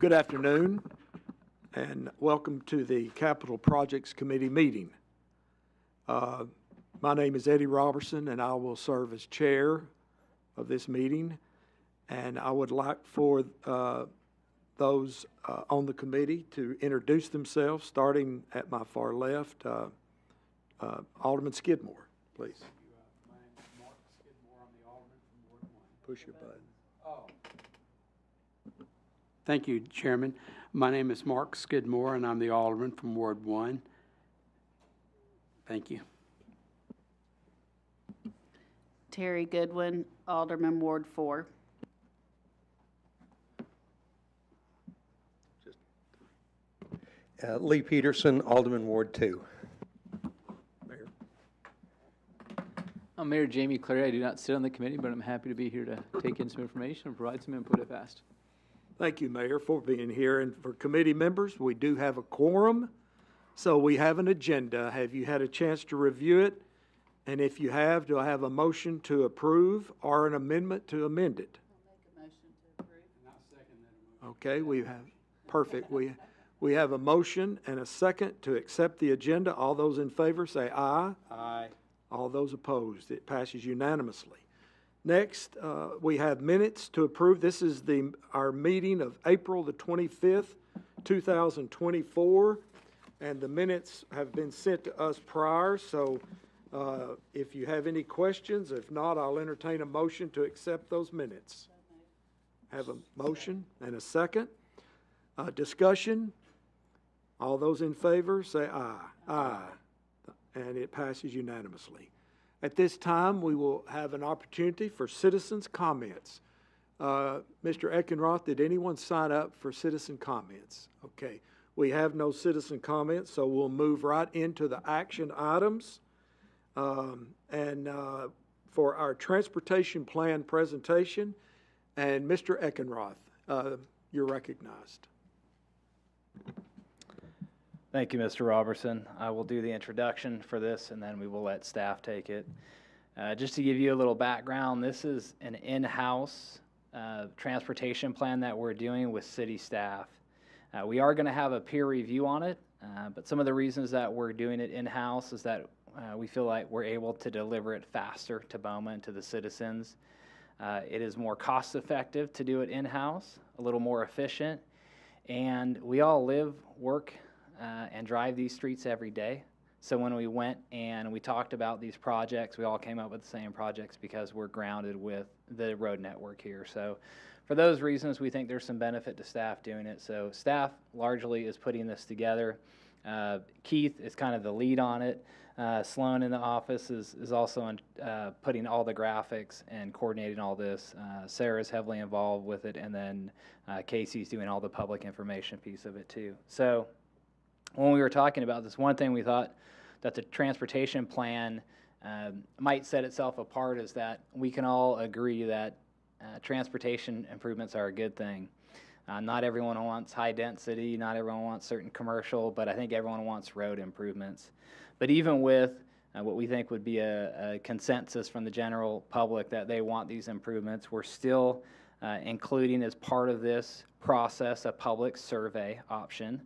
Good afternoon, and welcome to the Capital Projects Committee meeting. My name is Eddie Robertson, and I will serve as chair of this meeting. And I would like for those on the committee to introduce themselves, starting at my far left. Alderman Skidmore, please. My name is Mark Skidmore. I'm the alderman from Ward 1. Push your button. Oh. Thank you, Chairman. My name is Mark Skidmore, and I'm the alderman from Ward 1. Thank you. Terry Goodwin, Alderman, Ward 4. Lee Peterson, Alderman, Ward 2. Mayor. I'm Mayor Jamie Clary. I do not sit on the committee, but I'm happy to be here to take in some information and provide some input if asked. Thank you, Mayor, for being here. And for committee members, we do have a quorum, so we have an agenda. Have you had a chance to review it? And if you have, do I have a motion to approve or an amendment to amend it? I'll make a motion to approve. And I'll second that motion. Okay, we have, perfect. We have a motion and a second to accept the agenda. All those in favor say aye. Aye. All those opposed, it passes unanimously. Next, we have minutes to approve. This is our meeting of April the 25th, 2024, and the minutes have been sent to us prior, so if you have any questions, if not, I'll entertain a motion to accept those minutes. Have a motion and a second. Discussion. All those in favor say aye. Aye. And it passes unanimously. At this time, we will have an opportunity for citizens' comments. Mr. Eckenroth, did anyone sign up for citizen comments? Okay. We have no citizen comments, so we'll move right into the action items. For our transportation plan presentation, and Mr. Eckenroth, you're recognized. Thank you, Mr. Robertson. I will do the introduction for this, and then we will let staff take it. Just to give you a little background, this is an in-house transportation plan that we're doing with city staff. We are going to have a peer review on it, but some of the reasons that we're doing it in-house is that we feel like we're able to deliver it faster to Bowman, to the citizens. It is more cost-effective to do it in-house, a little more efficient, and we all live, work, and drive these streets every day. So when we went and we talked about these projects, we all came up with the same projects because we're grounded with the road network here. So for those reasons, we think there's some benefit to staff doing it. So staff largely is putting this together. Keith is kind of the lead on it. Sloan in the office is also putting all the graphics and coordinating all this. Sarah's heavily involved with it, and then Casey's doing all the public information piece of it too. So when we were talking about this, one thing we thought that the transportation plan might set itself apart is that we can all agree that transportation improvements are a good thing. Not everyone wants high density, not everyone wants certain commercial, but I think everyone wants road improvements. But even with what we think would be a consensus from the general public that they want these improvements, we're still including as part of this process a public survey option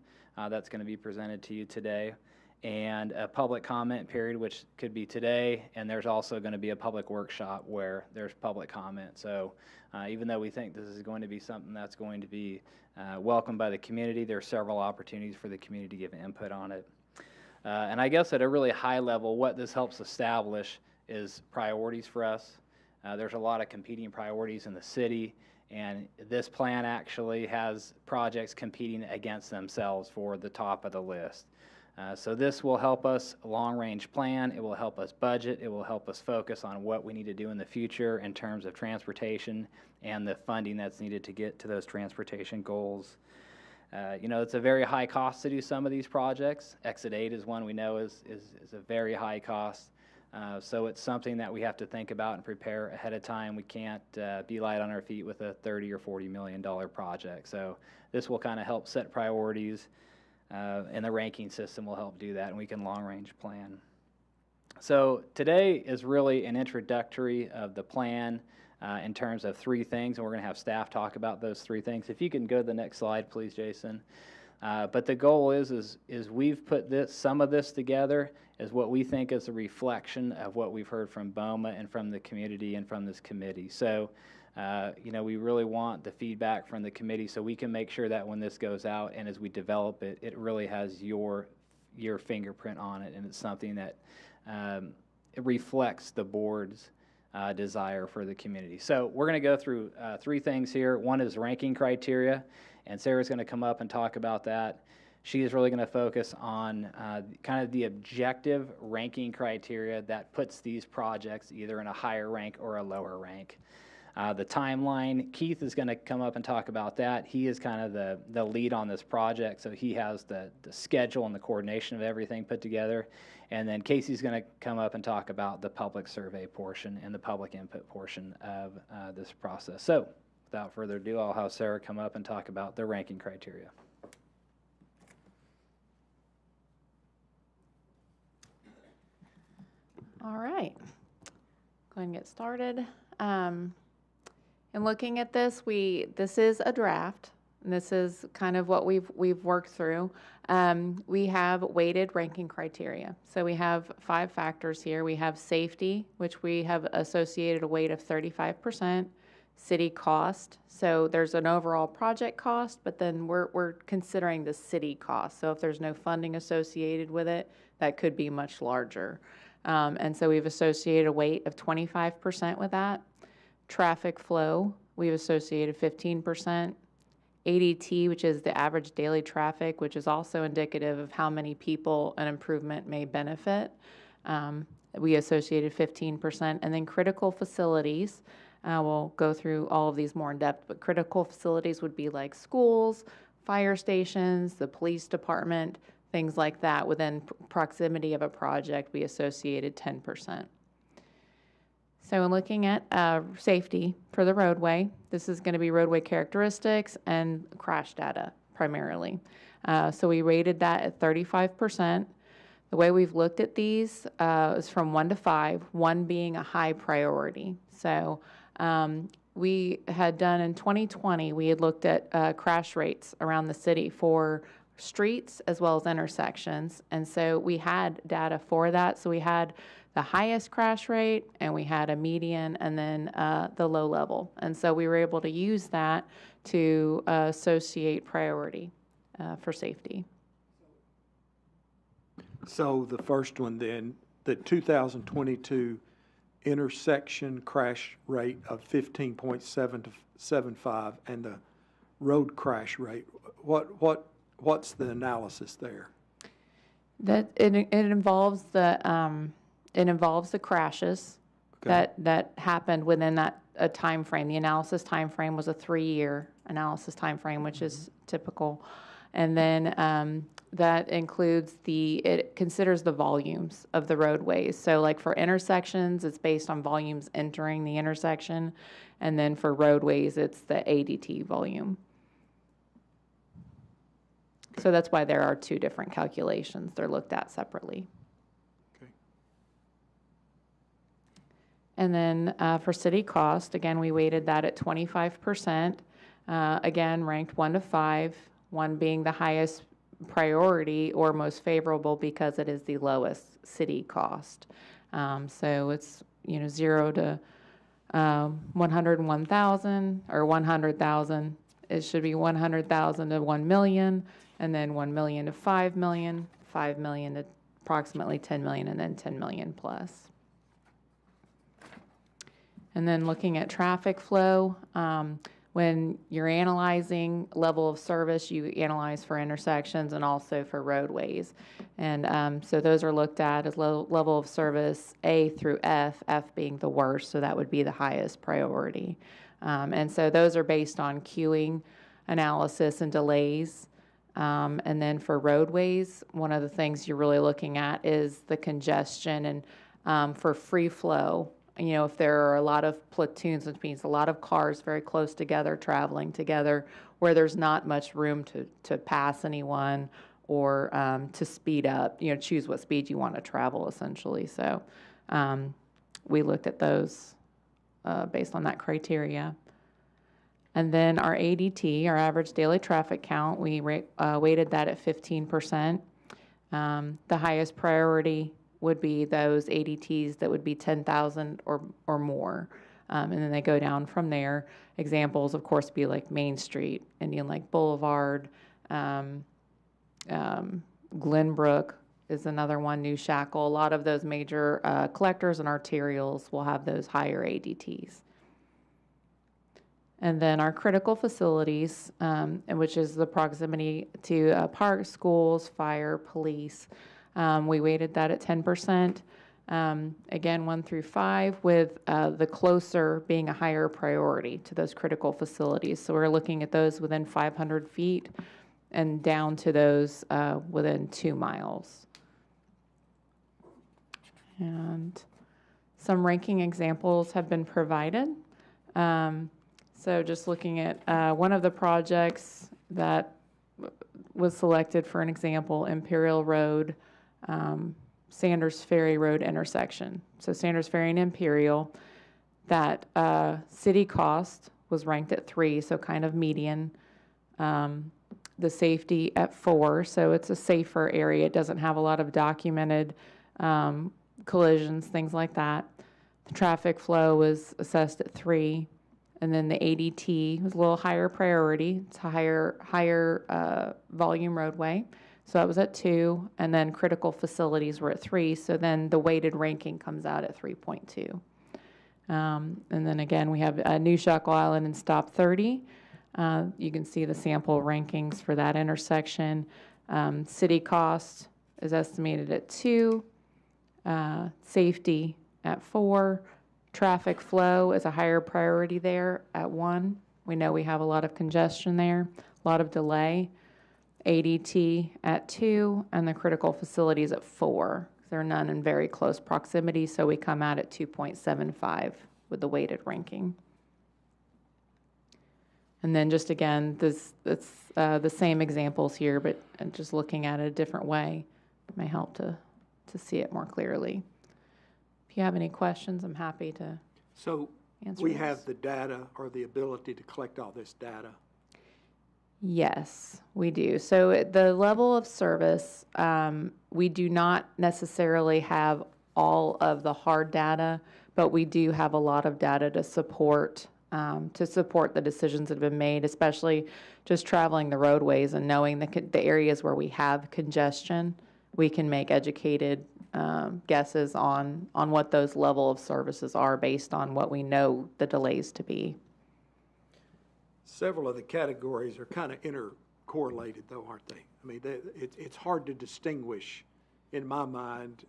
that's going to be presented to you today, and a public comment period, which could be today, and there's also going to be a public workshop where there's public comment. So even though we think this is going to be something that's going to be welcomed by the community, there are several opportunities for the community to give input on it. And I guess at a really high level, what this helps establish is priorities for us. There's a lot of competing priorities in the city, and this plan actually has projects competing against themselves for the top of the list. So this will help us long-range plan, it will help us budget, it will help us focus on what we need to do in the future in terms of transportation and the funding that's needed to get to those transportation goals. It's a very high cost to do some of these projects. Exit 8 is one we know is a very high cost. So it's something that we have to think about and prepare ahead of time. We can't be light on our feet with a $30 or $40 million project. So this will kind of help set priorities, and the ranking system will help do that, and we can long-range plan. So today is really an introductory of the plan. in terms of three things, and we're going to have staff talk about those three things. If you can go to the next slide, please, Jason. But the goal is we've put some of this together as what we think is a reflection of what we've heard from BOMA and from the community and from this committee. So, we really want the feedback from the committee so we can make sure that when this goes out and as we develop it, it really has your fingerprint on it, and it's something that it reflects the board's desire for the community. So we're going to go through three things here. One is ranking criteria, and Sarah's going to come up and talk about that. She is really going to focus on kind of the objective ranking criteria that puts these projects either in a higher rank or a lower rank. The timeline, Keith is going to come up and talk about that. He is kind of the lead on this project, so he has the schedule and the coordination of everything put together. And then Casey's going to come up and talk about the public survey portion and the public input portion of this process. So without further ado, I'll have Sarah come up and talk about the ranking criteria. All right, go ahead and get started. In looking at this, this is a draft, and this is kind of what we've worked through. We have weighted ranking criteria. So we have 5 factors here. We have safety, which we have associated a weight of 35%. City cost. So there's an overall project cost, but then we're considering the city cost. So if there's no funding associated with it, that could be much larger. And so we've associated a weight of 25% with that. Traffic flow, we've associated 15%. ADT, which is the average daily traffic, which is also indicative of how many people an improvement may benefit. We associated 15%. And then critical facilities, we'll go through all of these more in depth, but critical facilities would be like schools, fire stations, the police department, things like that. Within proximity of a project, we associated 10%. So in looking at safety for the roadway, this is going to be roadway characteristics and crash data primarily. So we rated that at 35%. The way we've looked at these is from 1 to 5, 1 being a high priority. So we had done in 2020, we had looked at crash rates around the city for streets as well as intersections. And so we had data for that. So we had the highest crash rate, and we had a median, and then the low level. And so we were able to use that to associate priority for safety. So the first one then, the 2022 intersection crash rate of 15.775 and the road crash rate, what's the analysis there? That it involves the crashes that happened within that time frame. The analysis time frame was a 3-year analysis time frame, which is typical. And then that includes it considers the volumes of the roadways. So like for intersections, it's based on volumes entering the intersection. And then for roadways, it's the ADT volume. So that's why there are 2 different calculations. They're looked at separately. Okay. And then for city cost, again, we weighted that at 25%. Again, ranked 1 to 5, 1 being the highest priority or most favorable because it is the lowest city cost. So it's 0 to 101,000 or 100,000. It should be 100,000 to 1 million, and then 1 million to 5 million, 5 million to approximately 10 million, and then 10 million plus. And then looking at traffic flow, when you're analyzing level of service, you analyze for intersections and also for roadways. And so those are looked at as level of service A through F, F being the worst, so that would be the highest priority. And so those are based on queuing analysis and delays. And then for roadways, one of the things you're really looking at is the congestion. And for free flow, if there are a lot of platoons, which means a lot of cars very close together, traveling together, where there's not much room to pass anyone or to speed up, choose what speed you want to travel, essentially. So we looked at those based on that criteria. And then our ADT, our average daily traffic count, we weighted that at 15%. The highest priority would be those ADTs that would be 10,000 or more. And then they go down from there. Examples, of course, be like Main Street, Indian Lake Boulevard, Glenbrook is another one, New Shackle. A lot of those major collectors and arterials will have those higher ADTs. And then our critical facilities, which is the proximity to parks, schools, fire, police, we weighted that at 10%. Again, 1 through 5, with the closer being a higher priority to those critical facilities. So we're looking at those within 500 feet and down to those within 2 miles. And some ranking examples have been provided. So just looking at one of the projects that was selected for an example, Imperial Road, Sanders Ferry Road intersection. So Sanders Ferry and Imperial, that city cost was ranked at 3, so kind of median. The safety at 4, so it's a safer area. It doesn't have a lot of documented collisions, things like that. The traffic flow was assessed at 3. And then the ADT was a little higher priority. It's a higher volume roadway. So that was at 2. And then critical facilities were at 3. So then the weighted ranking comes out at 3.2. And then again, we have New Shackle Island and Stop 30. You can see the sample rankings for that intersection. City cost is estimated at 2. Safety at 4. Traffic flow is a higher priority there at 1. We know we have a lot of congestion there, a lot of delay. ADT at 2, and the critical facilities at 4. There are none in very close proximity, so we come out at 2.75 with the weighted ranking. And then just again, it's the same examples here, but just looking at it a different way may help to see it more clearly. If you have any questions, I'm happy to So answer we those. have the data or the ability to collect all this data. Yes, we do. So at the level of service, we do not necessarily have all of the hard data, but we do have a lot of data to support the decisions that have been made, especially just traveling the roadways and knowing the areas where we have congestion. We can make educated guesses on what those level of services are based on what we know the delays to be. Several of the categories are kind of intercorrelated, though, aren't they? I mean, it's hard to distinguish, in my mind,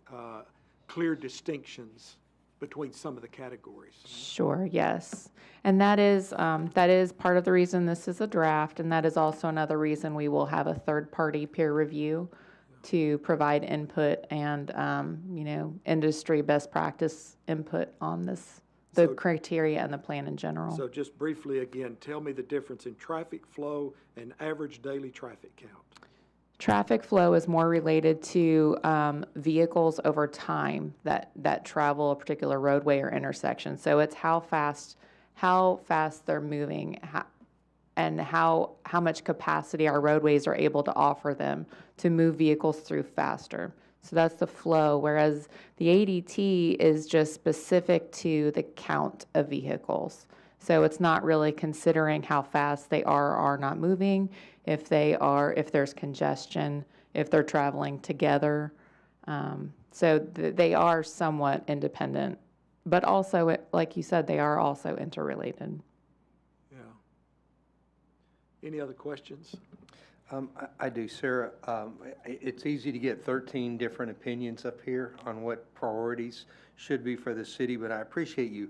clear distinctions between some of the categories. Sure, yes. And that is part of the reason this is a draft, and that is also another reason we will have a third-party peer review to provide input and, industry best practice input on this, the criteria and the plan in general. So just briefly again, tell me the difference in traffic flow and average daily traffic count. Traffic flow is more related to vehicles over time that travel a particular roadway or intersection. So it's how fast they're moving, and how much capacity our roadways are able to offer them to move vehicles through faster. So that's the flow, whereas the ADT is just specific to the count of vehicles. So it's not really considering how fast they are or are not moving, if there's congestion, if they're traveling together. So they are somewhat independent, but also, like you said, they are also interrelated. Yeah. Any other questions? I do, Sarah. It's easy to get 13 different opinions up here on what priorities should be for the city, but I appreciate you,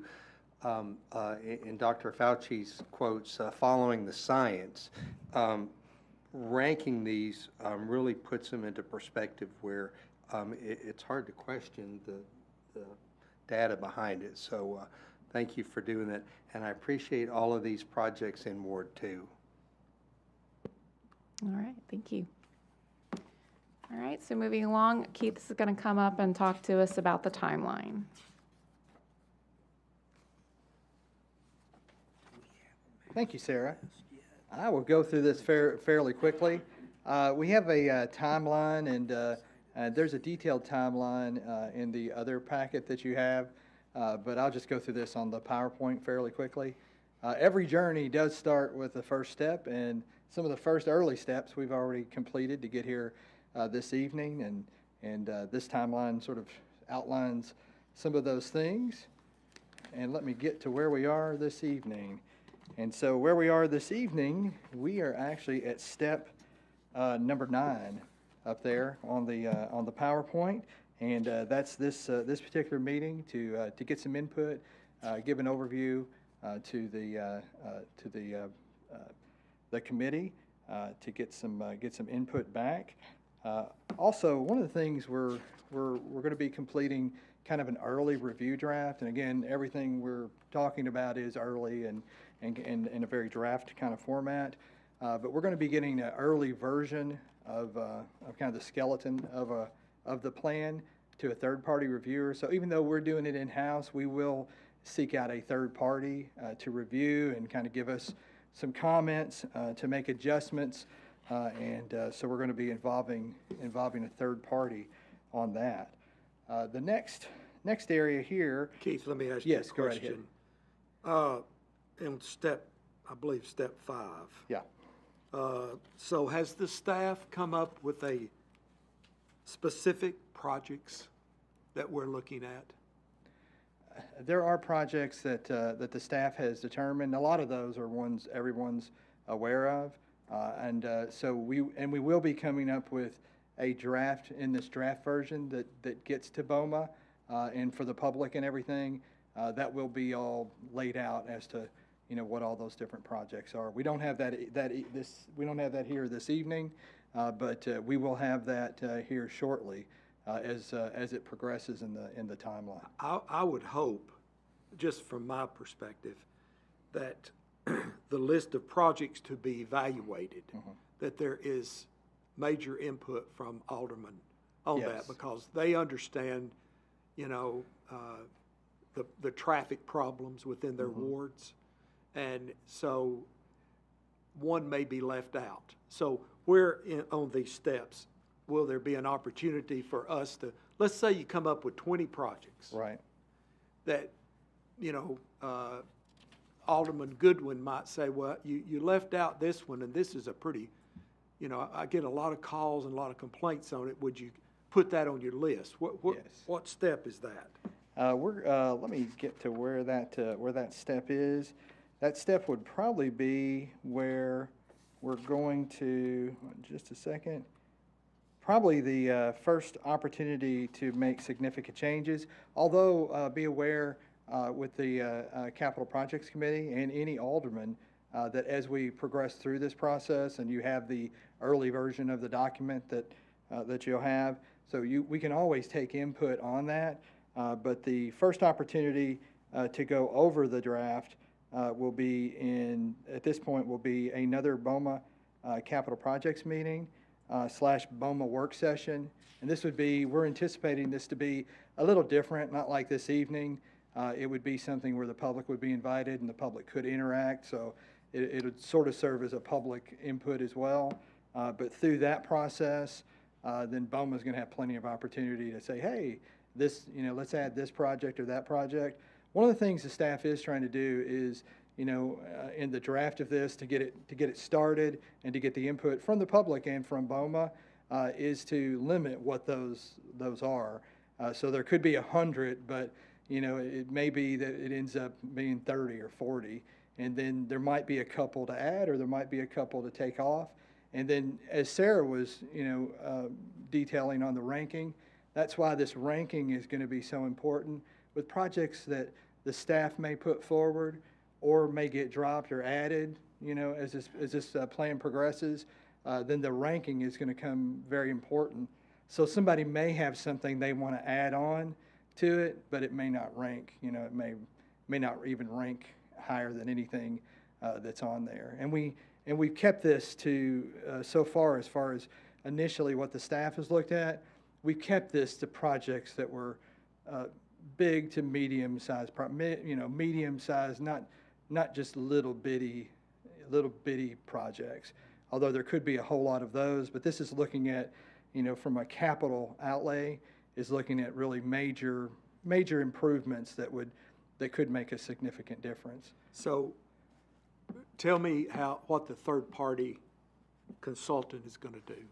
in Dr. Fauci's quotes, following the science. Ranking these really puts them into perspective where it's hard to question the data behind it. So thank you for doing that. And I appreciate all of these projects in Ward 2. All right, thank you. All right, so moving along, Keith is going to come up and talk to us about the timeline. Thank you, Sarah. I will go through this fairly quickly. We have a timeline, and there's a detailed timeline in the other packet that you have, but I'll just go through this on the PowerPoint fairly quickly. Every journey does start with the first step, and some of the first early steps we've already completed to get here this evening, and this timeline sort of outlines some of those things. And let me get to where we are this evening. And so where we are this evening, we are actually at step number 9 up there on the PowerPoint, and that's this particular meeting to get some input, give an overview to the committee to get some input back. Also, one of the things we're going to be completing kind of an early review draft, and again, everything we're talking about is early and in a very draft kind of format. But we're going to be getting an early version of kind of the skeleton of the plan to a third-party reviewer. So even though we're doing it in-house, we will seek out a third party to review and kind of give us some comments to make adjustments. So we're going to be involving a third party on that. The next area here. Keith, let me ask you a Yes, go right ahead. question. In I believe step 5. Yeah. So has the staff come up with a specific projects that we're looking at? There are projects that the staff has determined. A lot of those are ones everyone's aware of, so we will be coming up with a draft in this draft version that gets to BOMA and for the public and everything. That will be all laid out as to what all those different projects are. We don't have we don't have that here this evening, but we will have that here shortly as it progresses in the timeline. I would hope, just from my perspective, that the list of projects to be evaluated, that there is major input from aldermen on Yes. that, because they understand, the traffic problems within their wards. And so one may be left out. So on these steps, will there be an opportunity for us to, let's say you come up with 20 projects. Right. That, Alderman Goodwin might say, well, you left out this one, and this is a pretty, I get a lot of calls and a lot of complaints on it. Would you put that on your list? Yes. What step is that? Let me get to where that step is. That step would probably be where we're going to, just a second, probably the first opportunity to make significant changes. Although be aware with the Capital Projects Committee and any alderman that as we progress through this process and you have the early version of the document that you'll have, so we can always take input on that. But the first opportunity to go over the draft will be at this point will be another BOMA Capital Projects meeting / BOMA work session. And we're anticipating this to be a little different, not like this evening. It would be something where the public would be invited and the public could interact. So it would sort of serve as a public input as well. But through that process, then BOMA is going to have plenty of opportunity to say, hey, let's add this project or that project. One of the things the staff is trying to do is, in the draft of this, to get it started and to get the input from the public and from BOMA, is to limit what those are. So there could be 100, but it may be that it ends up being 30 or 40, and then there might be a couple to add, or there might be a couple to take off. And then, as Sarah was, detailing on the ranking, that's why this ranking is going to be so important. With projects that the staff may put forward or may get dropped or added, as this plan progresses, then the ranking is going to come very important. So somebody may have something they want to add on to it, but it may not rank. It may not even rank higher than anything that's on there. And we've kept this to so far as initially what the staff has looked at. We've kept this to projects that were big to medium size, medium size, not just little bitty little bitty projects. Although there could be a whole lot of those, but this is looking at, from a capital outlay, is looking at really major improvements that could make a significant difference. So tell me what the third-party consultant is going to do.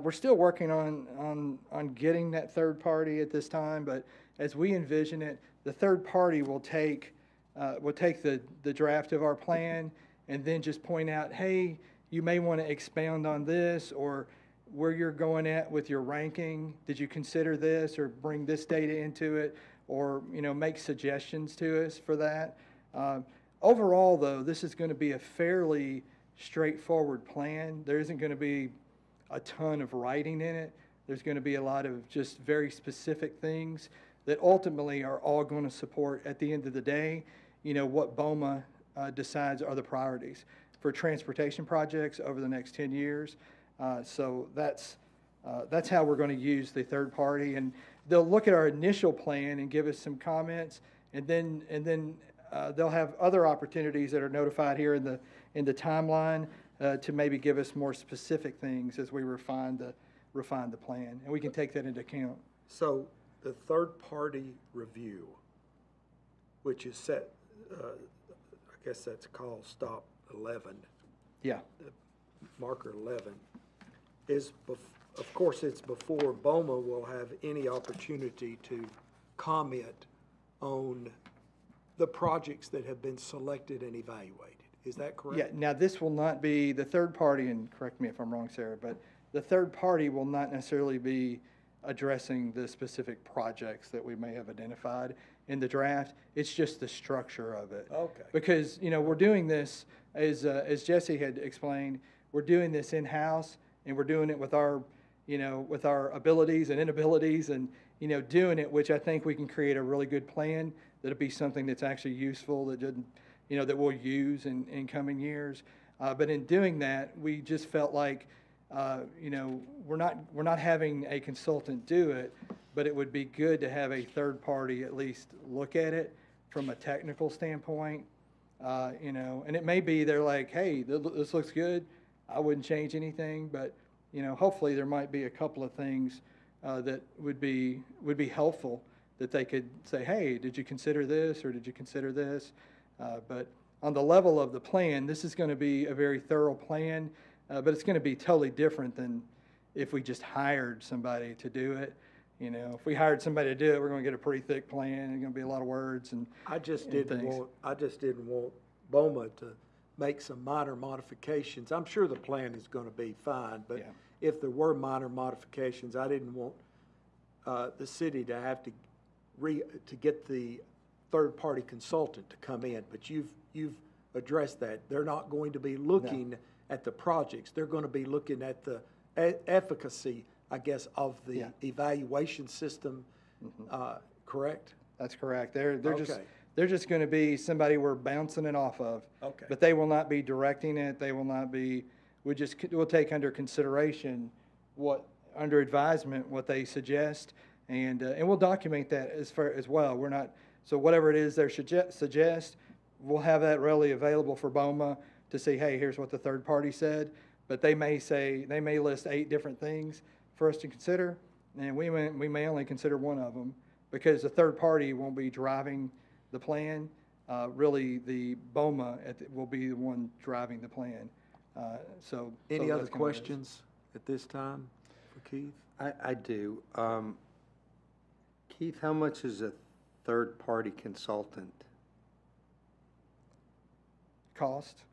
We're still working on getting that third party at this time, but as we envision it, the third party will take the draft of our plan and then just point out, hey, you may want to expound on this, or where you're going at with your ranking. Did you consider this, or bring this data into it, or make suggestions to us for that? Overall, though, this is going to be a fairly straightforward plan. There isn't going to be a ton of writing in it. There's going to be a lot of just very specific things that ultimately are all going to support, at the end of the day, what BOMA decides are the priorities for transportation projects over the next 10 years. So that's how we're going to use the third party, and they'll look at our initial plan and give us some comments, and then they'll have other opportunities that are notified here in the timeline to maybe give us more specific things as we refine the plan, and we can take that into account. So the third-party review, which is set, I guess that's called stop 11. Yeah. Marker 11, of course, it's before BOMA will have any opportunity to comment on the projects that have been selected and evaluated. Is that correct? Yeah, now this will not be the third party, and correct me if I'm wrong, Sarah, but the third party will not necessarily be addressing the specific projects that we may have identified in the draft. It's just the structure of it. Okay. Because, we're doing this, as Jesse had explained, we're doing this in-house, and we're doing it with our abilities and inabilities, and, doing it, which I think we can create a really good plan that'll be something that's actually useful, that we'll use in coming years. But in doing that, we just felt like, we're not having a consultant do it, but it would be good to have a third party at least look at it from a technical standpoint. And it may be they're like, hey, this looks good. I wouldn't change anything, but hopefully there might be a couple of things that would be helpful, that they could say, hey, did you consider this, or did you consider this? But on the level of the plan, this is going to be a very thorough plan, but it's going to be totally different than if we just hired somebody to do it. If we hired somebody to do it, we're going to get a pretty thick plan. There's going to be a lot of words and I just and didn't things. want BOMA to make some minor modifications. I'm sure the plan is going to be fine, but Yeah. if there were minor modifications, I didn't want the city to have to get the third-party consultant to come in. But you've addressed that. They're not going to be looking at the projects. They're going to be looking at the efficacy, I guess, of the Yeah. evaluation system. Correct? That's correct. They're Okay. just going to be somebody we're bouncing it off of. Okay. But they will not be directing it. They will not be. We'll take under consideration under advisement what they suggest, and we'll document that as well. We're not. So whatever it is they suggest, we'll have that readily available for BOMA to say, hey, here's what the third party said. But they may list 8 different things for us to consider, and we may only consider one of them, because the third party won't be driving the plan. Really, the BOMA will be the one driving the plan. So Any that's other kinda what it is. questions at this time for Keith? I do. Keith, how much is a third-party consultant? Cost?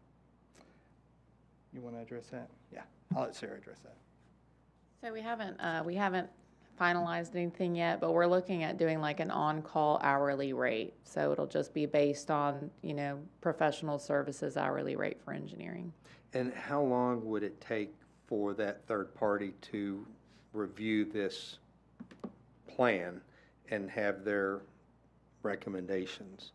You want to address that? Yeah, I'll let Sarah address that. So we haven't finalized anything yet, but we're looking at doing like an on-call hourly rate. So it'll just be based on, professional services hourly rate for engineering. And how long would it take for that third party to review this plan and have their recommendations?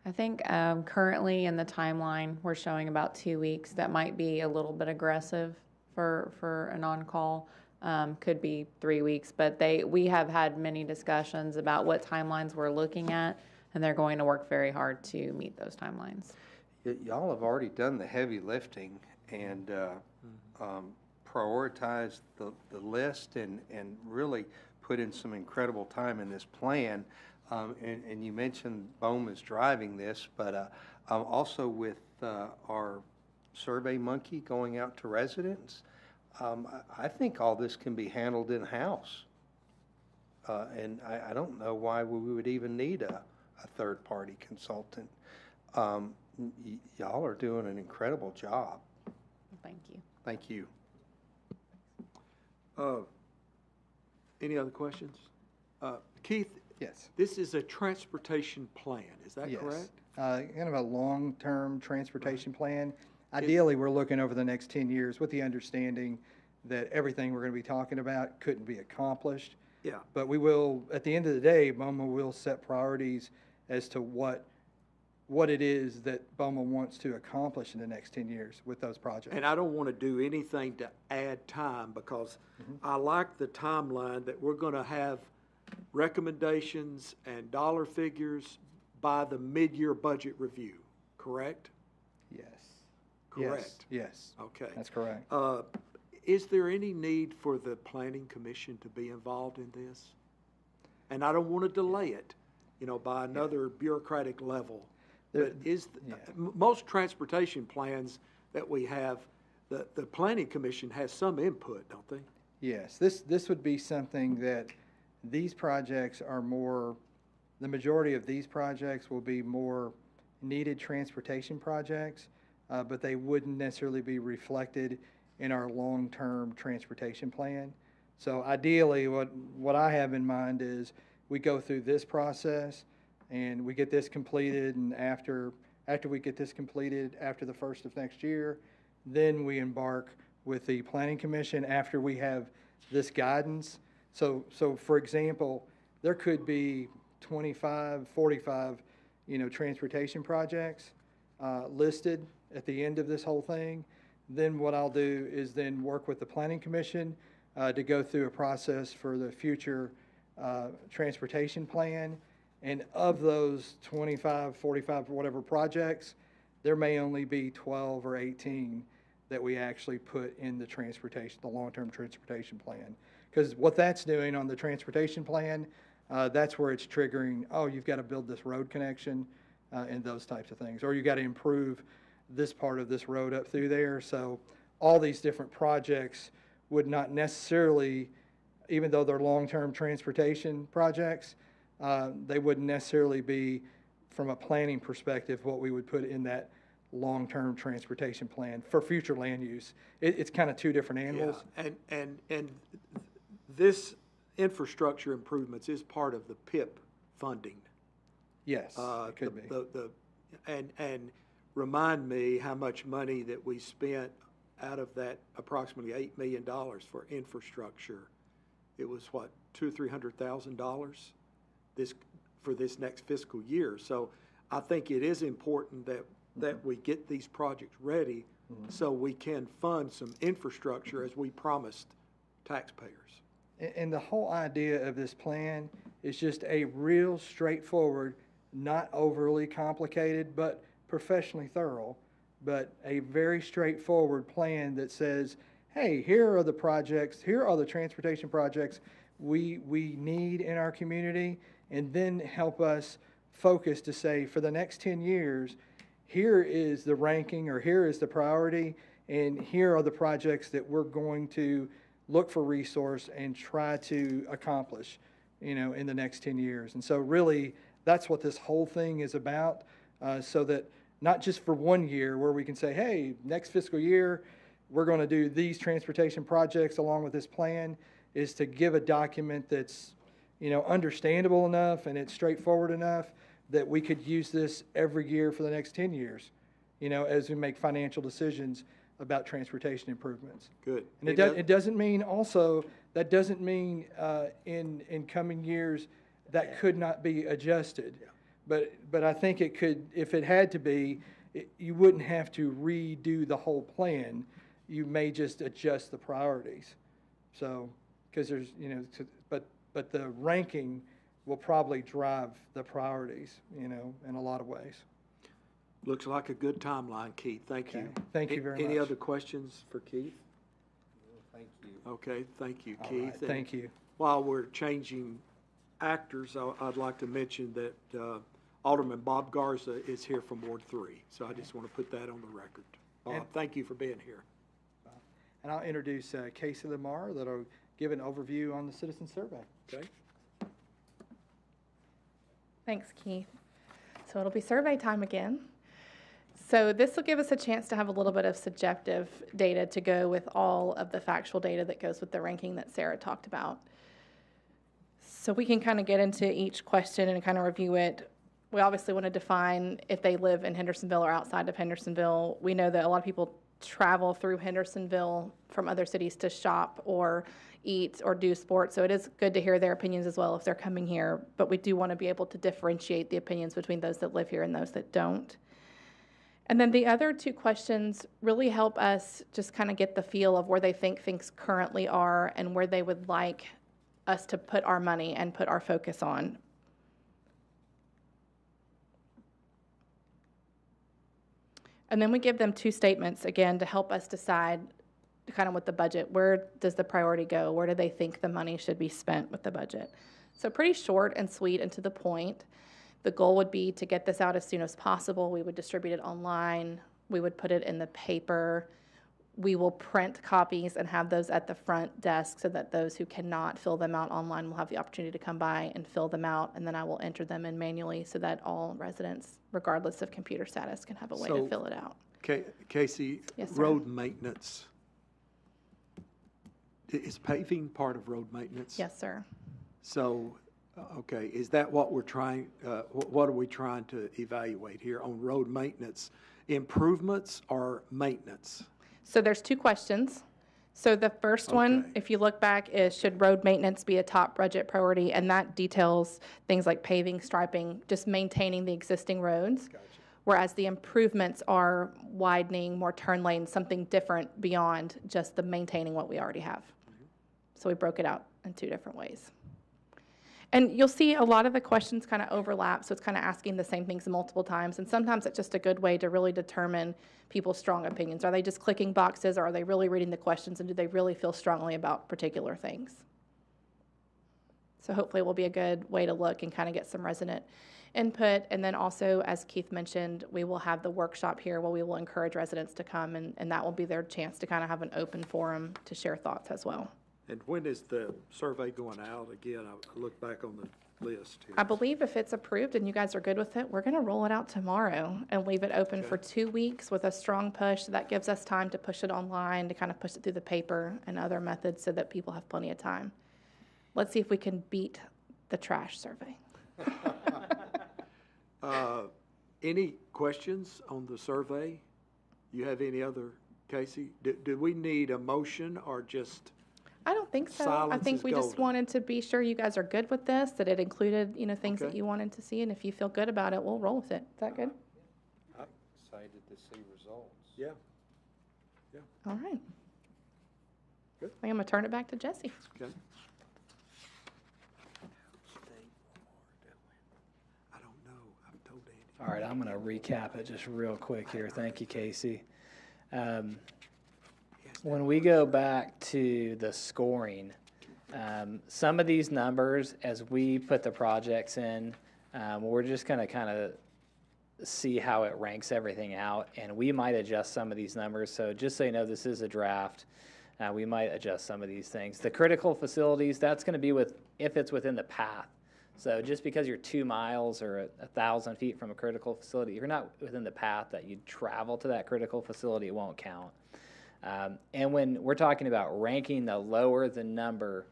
I think currently in the timeline, we're showing about 2 weeks. That might be a little bit aggressive for an on-call. Could be 3 weeks, but we have had many discussions about what timelines we're looking at, and they're going to work very hard to meet those timelines. y'all have already done the heavy lifting and prioritized the list and really put in some incredible time in this plan. And you mentioned BOEM is driving this, but also with our Survey Monkey going out to residents, I think all this can be handled in-house. And I don't know why we would even need a third-party consultant. Y'all are doing an incredible job. Thank you. Thank you. Any other questions? Keith, Yes. this is a transportation plan, is that Yes. correct? Kind of a long-term transportation plan. Ideally, we're looking over the next 10 years with the understanding that everything we're going to be talking about couldn't be accomplished. Yeah. But we will, at the end of the day, BOMA will set priorities as to what it is that BOMA wants to accomplish in the next 10 years with those projects. And I don't want to do anything to add time because I like the timeline that we're going to have recommendations and dollar figures by the mid-year budget review, correct? Yes. Correct. Yes. Okay. That's correct. Is there any need for the planning commission to be involved in this? And I don't want to delay it, by another bureaucratic level. But most transportation plans that we have, the planning commission has some input, don't they? Yes, this would be something that these projects are more, the majority of these projects will be more needed transportation projects, but they wouldn't necessarily be reflected in our long-term transportation plan. So ideally, what I have in mind is we go through this process and we get this completed, and after we get this completed, after the first of next year, then we embark with the planning commission after we have this guidance. So for example, there could be 25, 45, transportation projects listed at the end of this whole thing. Then what I'll do is then work with the planning commission to go through a process for the future transportation plan. And of those 25, 45, whatever projects, there may only be 12 or 18 that we actually put in the long-term transportation plan. Because what that's doing on the transportation plan, that's where it's triggering, oh, you've got to build this road connection and those types of things. Or you got to improve this part of this road up through there. So all these different projects would not necessarily, even though they're long-term transportation projects, they wouldn't necessarily be, from a planning perspective, what we would put in that long-term transportation plan for future land use. It's kind of two different animals. Yeah. And this infrastructure improvements is part of the PIP funding. Yes, it could be. And remind me how much money that we spent out of that approximately $8 million for infrastructure. It was what, $200,000-300,000 for this next fiscal year. So I think it is important that we get these projects ready so we can fund some infrastructure as we promised taxpayers. And the whole idea of this plan is just a real straightforward, not overly complicated, but professionally thorough, but a very straightforward plan that says, hey, here are the projects, here are the transportation projects we need in our community, and then help us focus to say, for the next 10 years, here is the ranking, or here is the priority, and here are the projects that we're going to look for resource and try to accomplish, in the next 10 years. And so really, that's what this whole thing is about, so that not just for 1 year where we can say, hey, next fiscal year, we're going to do these transportation projects along with this plan, is to give a document that's, understandable enough and it's straightforward enough that we could use this every year for the next 10 years, as we make financial decisions about transportation improvements. Good. And it doesn't mean also, that doesn't mean in coming years that could not be adjusted. Yeah. But I think it could, if it had to be, you wouldn't have to redo the whole plan. You may just adjust the priorities. So, because there's, but the ranking will probably drive the priorities, in a lot of ways. Looks like a good timeline, Keith. Thank you. Okay. Thank you very Any much. other questions for Keith? Thank you. Okay, thank you, All Keith. right, And thank you. While we're changing actors, I'd like to mention that Alderman Bob Garza is here from Ward 3. So I just want to put that on the record. Bob, And- thank you for being here. And I'll introduce Casey Lamar that'll give an overview on the citizen survey. Okay? Thanks, Keith. So it'll be survey time again. So this will give us a chance to have a little bit of subjective data to go with all of the factual data that goes with the ranking that Sarah talked about. So we can kind of get into each question and kind of review it. We obviously want to define if they live in Hendersonville or outside of Hendersonville. We know that a lot of people travel through Hendersonville from other cities to shop or eat or do sports. So it is good to hear their opinions as well if they're coming here. But we do want to be able to differentiate the opinions between those that live here and those that don't. And then the other two questions really help us just kind of get the feel of where they think things currently are and where they would like us to put our money and put our focus on. And then we give them two statements, again, to help us decide kind of with the budget. Where does the priority go? Where do they think the money should be spent with the budget? So pretty short and sweet and to the point. The goal would be to get this out as soon as possible. We would distribute it online. We would put it in the paper. We will print copies and have those at the front desk so that those who cannot fill them out online will have the opportunity to come by and fill them out. And then I will enter them in manually so that all residents, regardless of computer status, can have a way So- to fill it out. Casey, Yes, sir. road maintenance. Is paving part of road maintenance? Yes, sir. So, okay, is that what we're trying, what are we trying to evaluate here on road maintenance? Improvements or maintenance? So there's two questions. So the first one, Okay. if you look back, is should road maintenance be a top budget priority? And that details things like paving, striping, just maintaining the existing roads. Whereas the improvements are widening, more turn lanes, something different beyond just the maintaining what we already have. So we broke it out in two different ways. And you'll see a lot of the questions kind of overlap, so it's kind of asking the same things multiple times. And sometimes it's just a good way to really determine people's strong opinions. Are they just clicking boxes, or are they really reading the questions, and do they really feel strongly about particular things? So hopefully it will be a good way to look and kind of get some resonant input. And then also, as Keith mentioned, we will have the workshop here where we will encourage residents to come, and that will be their chance to kind of have an open forum to share thoughts as well. And when is the survey going out? Again, I look back on the list here. I believe if it's approved and you guys are good with it, we're going to roll it out tomorrow and leave it open for 2 weeks with a strong push. That gives us time to push it online, to kind of push it through the paper and other methods so that people have plenty of time. Let's see if we can beat the trash survey. Any questions on the survey? You have any other, Casey? Do we need a motion or just? I don't think so. I Silence think is we just golden. wanted to be sure you guys are good with this, that it included, things that Okay. you wanted to see, and if you feel good about it, we'll roll with it. Is that good? Excited to see results. Yeah. All right. Good. I think I'm going to turn it back to Jesse. Okay. I don't know. I've told Andy. All right, I'm going to recap it just real quick here. Thank you, Casey. When we go back to the scoring, some of these numbers, as we put the projects in, we're just going to kind of see how it ranks everything out, and we might adjust some of these numbers. So just so you know, this is a draft. We might adjust some of these things. The critical facilities, that's going to be if it's within the path. So just because you're 2 miles or 1,000 feet from a critical facility, if you're not within the path that you travel to that critical facility, it won't count. And when we're talking about ranking, the lower the number,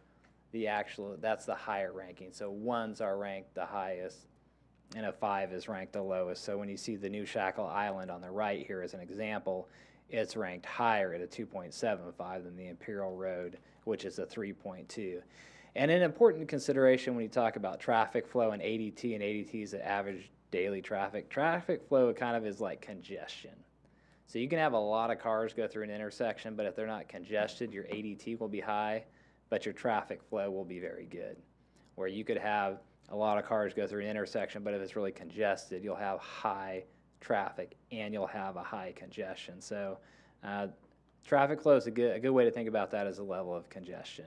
that's the higher ranking. So 1s are ranked the highest, and a 5 is ranked the lowest. So when you see the New Shackle Island on the right here as an example, it's ranked higher at a 2.75 than the Imperial Road, which is a 3.2. And an important consideration when you talk about traffic flow and ADT is the average daily traffic. Traffic flow kind of is like congestion. So you can have a lot of cars go through an intersection, but if they're not congested, your ADT will be high, but your traffic flow will be very good. Where you could have a lot of cars go through an intersection, but if it's really congested, you'll have high traffic, and you'll have a high congestion. So traffic flow is a good way to think about that as a level of congestion.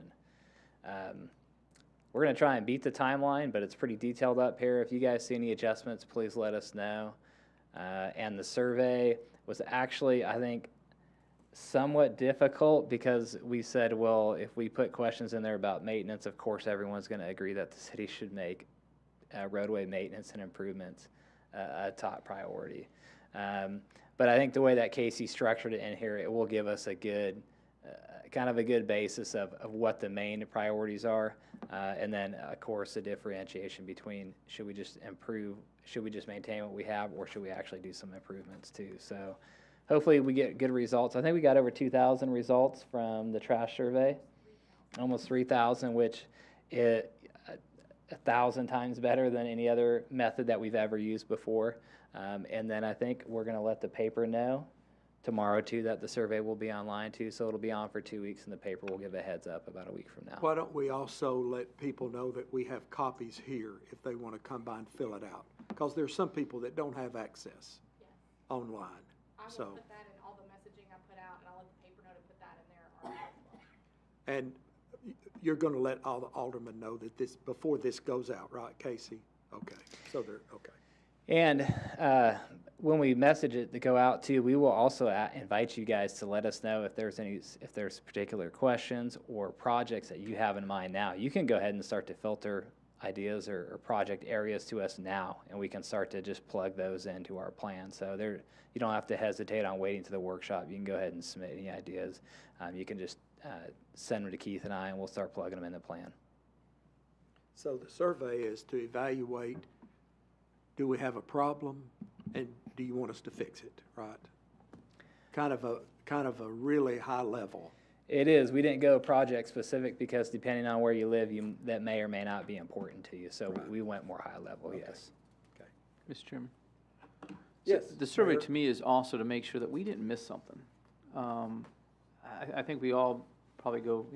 We're going to try and beat the timeline, but it's pretty detailed up here. If you guys see any adjustments, please let us know. And the survey was actually, I think, somewhat difficult because we said, well, if we put questions in there about maintenance, of course everyone's going to agree that the city should make roadway maintenance and improvements a top priority. But I think the way that Casey structured it in here, it will give us a good, kind of a good basis of what the main priorities are. And then, of course, the differentiation between should we just improve, should we just maintain what we have, or should we actually do some improvements too? So hopefully we get good results. I think we got over 2,000 results from the trash survey, almost 3,000, which is 1,000 times better than any other method that we've ever used before. And then I think we're going to let the paper know tomorrow too that the survey will be online too, so it'll be on for 2 weeks, and the paper will give a heads up about a week from now. Why don't we also let people know that we have copies here if they want to come by and fill it out? Because there's some people that don't have access online. I will So, put that in all the messaging I put out, and I'll let the paper know to put that in there as well. and you're going to let all the aldermen know that this, before this goes out, right, Casey? Okay, so they're, okay. And when we message it to go out too, we will also invite you guys to let us know if there's particular questions or projects that you have in mind now. You can go ahead and start to filter ideas or project areas to us now, and we can start to just plug those into our plan. So you don't have to hesitate on waiting to the workshop. You can go ahead and submit any ideas. You can just send them to Keith and I, and we'll start plugging them in the plan. So the survey is to evaluate, do we have a problem, and do you want us to fix it, right? Kind of a really high level. It is. We didn't go project specific because depending on where you live, that may or may not be important to you. So we went more high level, Okay. yes. Okay. Mr. Chairman? Yes. The survey Mayor? to me is also to make sure that we didn't miss something. I think we all probably go,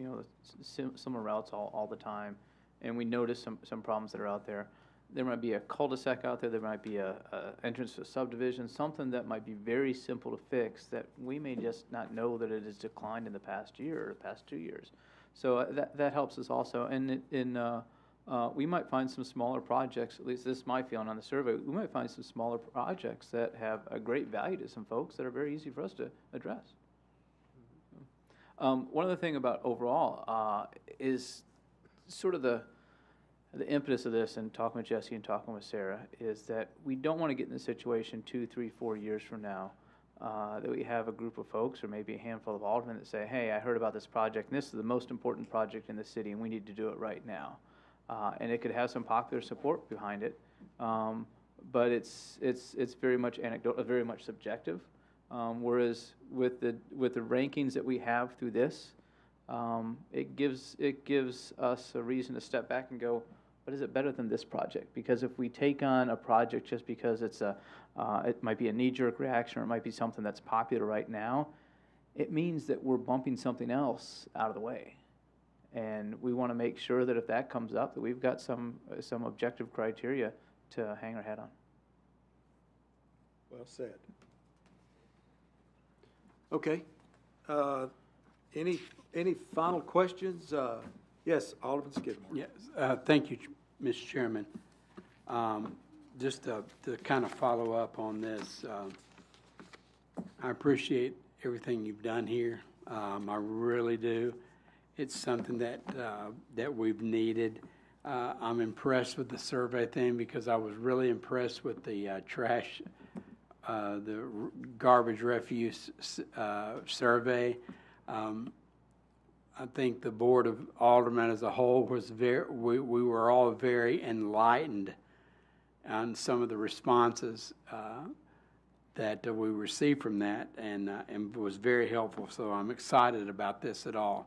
similar routes all the time, and we notice some problems that are out there. There might be a cul-de-sac out there, there might be a entrance to a subdivision, something that might be very simple to fix that we may just not know that it has declined in the past year or the past 2 years. So that helps us also. And we might find some smaller projects, at least this is my feeling on the survey, we might find some smaller projects that have a great value to some folks that are very easy for us to address. One other thing about overall is sort of the impetus of this, and talking with Jesse and talking with Sarah, is that we don't want to get in a situation 2, 3, 4 years from now that we have a group of folks or maybe a handful of aldermen that say, hey, I heard about this project, and this is the most important project in the city, and we need to do it right now. And it could have some popular support behind it, but it's very much anecdotal, very much subjective. Whereas with the rankings that we have through this, it gives us a reason to step back and go, but is it better than this project? Because if we take on a project just because it might be a knee-jerk reaction or it might be something that's popular right now, it means that we're bumping something else out of the way. And we want to make sure that if that comes up, that we've got some objective criteria to hang our hat on. Well said. Okay. Any final questions? Yes, Alderman Skidmore. Yes, thank you, Mr. Chairman. Just to kind of follow up on this, I appreciate everything you've done here. I really do. It's something that we've needed. I'm impressed with the survey thing because I was really impressed with the trash, the garbage refuse survey. I think the Board of Aldermen as a whole was we were all very enlightened on some of the responses that we received from that, and was very helpful. So I'm excited about this at all.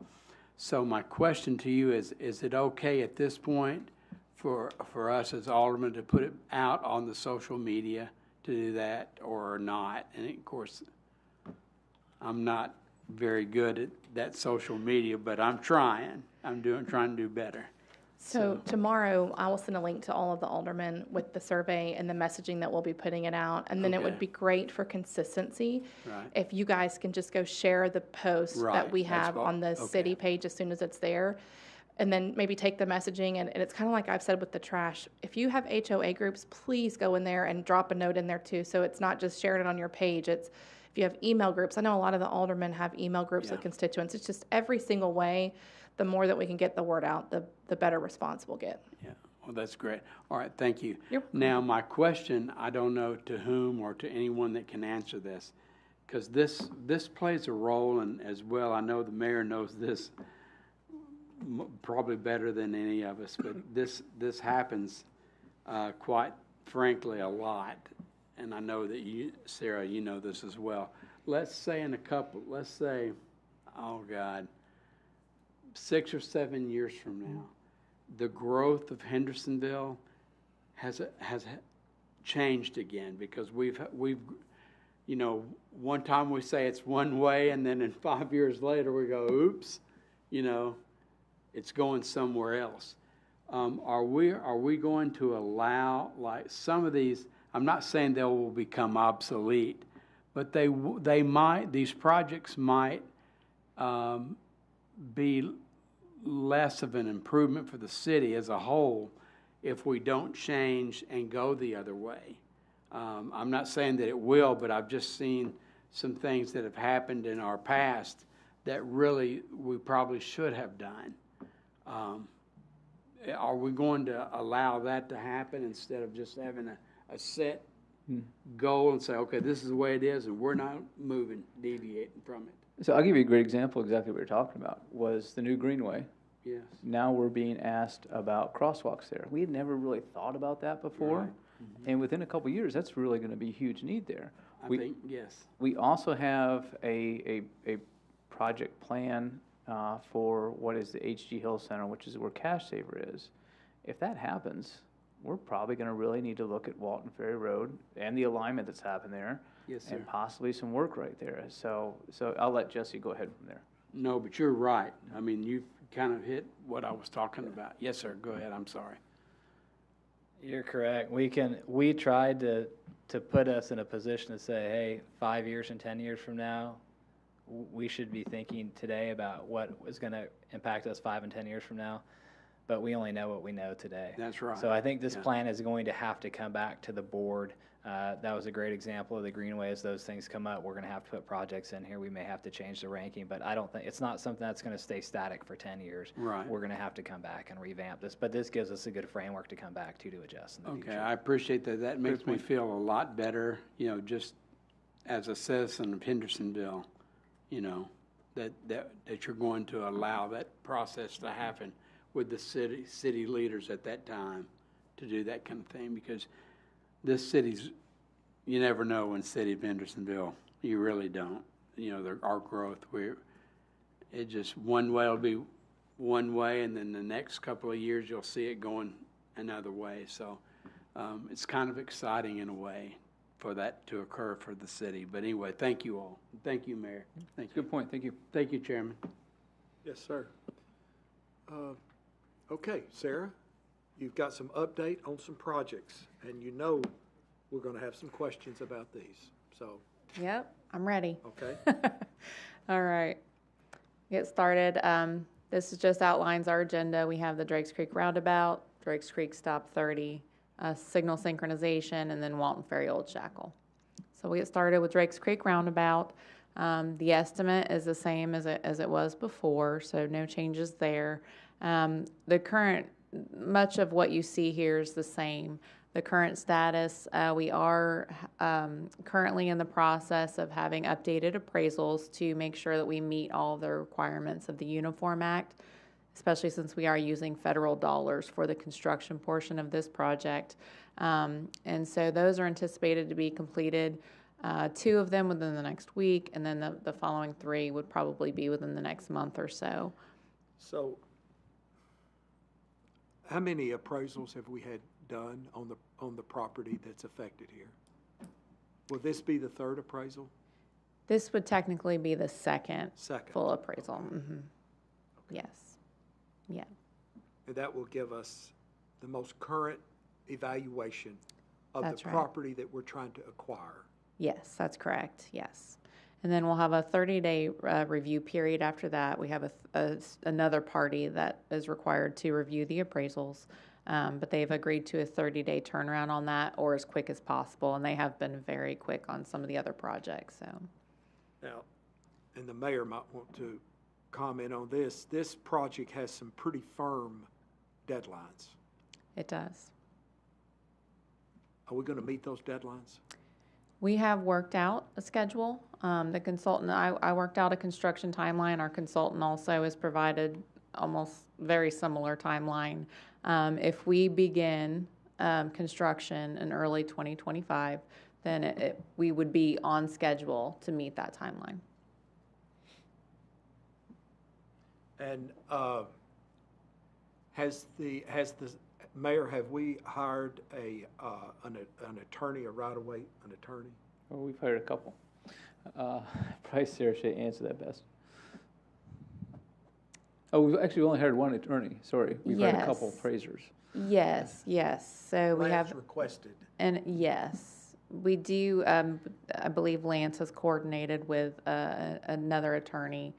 So my question to you is it okay at this point for us as aldermen to put it out on the social media to do that or not? And of course, I'm not very good at that social media, but I'm trying. Trying to do better. So tomorrow, I will send a link to all of the aldermen with the survey and the messaging that we'll be putting it out. And then it would Okay. be great for consistency Right. if you guys can just go share the post that Right, we that's have what- on the okay. city page as soon as it's there. And then maybe take the messaging, and it's kind of like I've said with the trash. If you have HOA groups, please go in there and drop a note in there too. So it's not just sharing it on your page. It's, if you have email groups, I know a lot of the aldermen have email groups with Yeah. constituents. It's just every single way, the more that we can get the word out, the better response we'll get. Yeah, well, that's great. All right, thank you. Yep. Now, my question, I don't know to whom or to anyone that can answer this, because this plays a role, and as well, I know the mayor knows this probably better than any of us, but this happens quite frankly a lot, and I know that you, Sarah, you know this as well. Let's say let's say, oh God, 6 or 7 years from now, the growth of Hendersonville has changed again, because we've you know, one time we say it's one way, and then in 5 years later we go, oops, you know, it's going somewhere else. Are we going to allow, like, some of these? I'm not saying they will become obsolete, but they might. These projects might be less of an improvement for the city as a whole if we don't change and go the other way. I'm not saying that it will, but I've just seen some things that have happened in our past that really we probably should have done. Are we going to allow that to happen instead of just having a set goal and say, okay, this is the way it is, and we're not moving, deviating from it? So I'll give you a great example, exactly what you're talking about, was the new Greenway. Yes. Now we're being asked about crosswalks there. We had never really thought about that before. Right. And within a couple of years, that's really going to be a huge need there. I We- think, yes. We also have a project plan for what is the HG Hill Center, which is where Cash Saver is. If that happens, we're probably going to really need to look at Walton Ferry Road and the alignment that's happened there. Yes, sir. And possibly some work right there. So I'll let Jesse go ahead from there. No, but you're right. I mean, you've kind of hit what I was talking about. Yes, sir, go ahead, I'm sorry. You're correct. We tried to put us in a position to say, hey, 5 years and 10 years from now, we should be thinking today about what is going to impact us 5 and 10 years from now, but we only know what we know today. That's right. So I think this Yeah. plan is going to have to come back to the board. That was a great example of the Greenway. As those things come up, we're going to have to put projects in here. We may have to change the ranking, but I don't think, it's not something that's going to stay static for 10 years. Right. We're going to have to come back and revamp this, but this gives us a good framework to come back to adjust in the future. Okay, I appreciate that. That makes me feel a lot better, you know, just as a citizen of Hendersonville, you know, that you're going to allow that process to happen with the city leaders at that time to do that kind of thing, because this city's, you never know in the city of Hendersonville. You really don't. You know, our growth, it just, one way will be one way, and then the next couple of years you'll see it going another way. So it's kind of exciting in a way for that to occur for the city. But anyway, thank you all. Thank you, Mayor. Thank you. Good point, thank you. Thank you, Chairman. Yes, sir. Okay, Sarah, you've got some update on some projects, and you know we're going to have some questions about these, so, Yep, I'm ready. okay? All right. Get started. This is just outlines our agenda. We have the Drakes Creek Roundabout, Drakes Creek Stop 30, signal synchronization, and then Walton Ferry Old Shackle. So we get started with Drakes Creek Roundabout. The estimate is the same as it was before, so no changes there. Much of what you see here is the same. The current status, we are currently in the process of having updated appraisals to make sure that we meet all the requirements of the Uniform Act, especially since we are using federal dollars for the construction portion of this project. And so those are anticipated to be completed, 2 of them within the next week, and then the following 3 would probably be within the next month or so. So, how many appraisals have we had done on the property that's affected here? Will this be the 3rd appraisal? This would technically be the second Second. full appraisal. Yes. Yeah. and that will give us the most current evaluation of the That's right. property that we're trying to acquire. Yes, that's correct, yes. And then we'll have a 30-day review period after that. We have another party that is required to review the appraisals, but they've agreed to a 30-day turnaround on that, or as quick as possible, and they have been very quick on some of the other projects, so. Now, and the mayor might want to comment on this. This project has some pretty firm deadlines. It does. Are we going to meet those deadlines? We have worked out a schedule. The consultant, I worked out a construction timeline. Our consultant also has provided almost very similar timeline. If we begin construction in early 2025, then we would be on schedule to meet that timeline. And has the mayor, have we hired an attorney, a right-of-way, an attorney? Well, we've hired a couple. Probably Sarah should answer that best. Oh, we've actually only hired one attorney, sorry. We've hired a couple Yes. appraisers. Yes, yes. So we Lance have, requested. and yes, we do, I believe Lance has coordinated with another attorney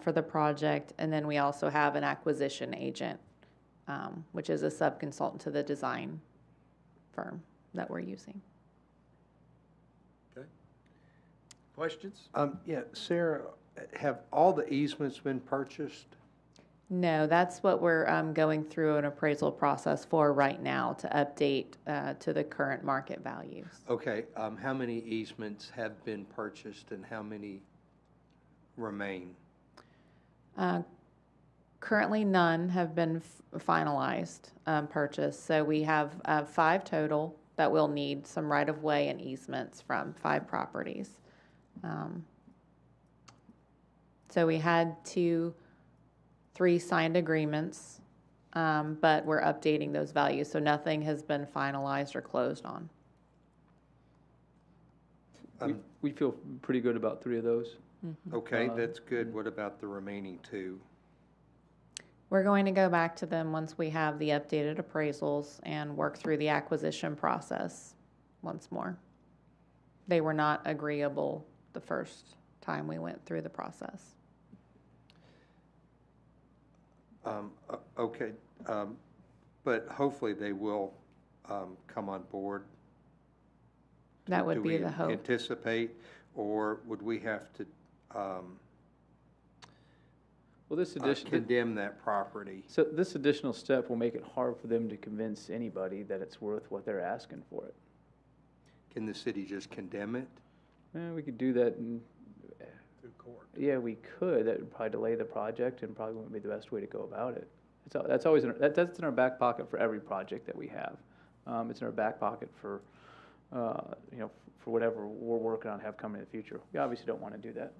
for the project. And then we also have an acquisition agent, which is a sub-consultant to the design firm that we're using. Okay. Questions? Yeah, Sarah, have all the easements been purchased? No, that's what we're going through an appraisal process for right now to update to the current market values. Okay, how many easements have been purchased and how many remain? Currently, none have been finalized, purchased. So we have 5 total that will need some right-of-way and easements from 5 properties. So we had 3 signed agreements, but we're updating those values. So nothing has been finalized or closed on. We feel pretty good about 3 of those. Okay, that's good. What about the remaining 2? We're going to go back to them once we have the updated appraisals and work through the acquisition process once more. They were not agreeable the first time we went through the process. Okay, but hopefully they will come on board. That would Do be we the hope. anticipate, or would we have to Well, this addition, condemn that property? so this additional step will make it hard for them to convince anybody that it's worth what they're asking for it. Can the city just condemn it? We could do that in, Through court. yeah, we could. That would probably delay the project and probably wouldn't be the best way to go about it. That's always, that's in our back pocket for every project that we have. It's in our back pocket for, for whatever we're working on, have coming in the future. We obviously don't want to do that.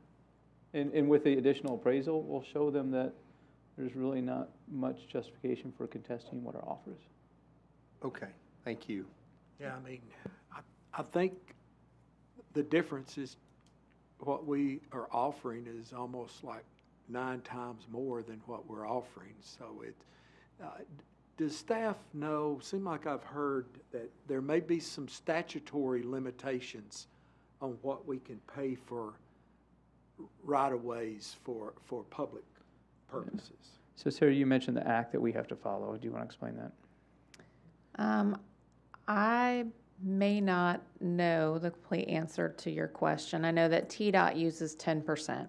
And with the additional appraisal, we'll show them that there's really not much justification for contesting what our offer is. Okay, thank you. Yeah, I mean, I think the difference is what we are offering is almost like 9 times more than what we're offering. So does staff know, seem like I've heard that there may be some statutory limitations on what we can pay for right-of-ways for public purposes. So Sarah, you mentioned the act that we have to follow. Do you want to explain that? I may not know the complete answer to your question. I know that TDOT uses 10%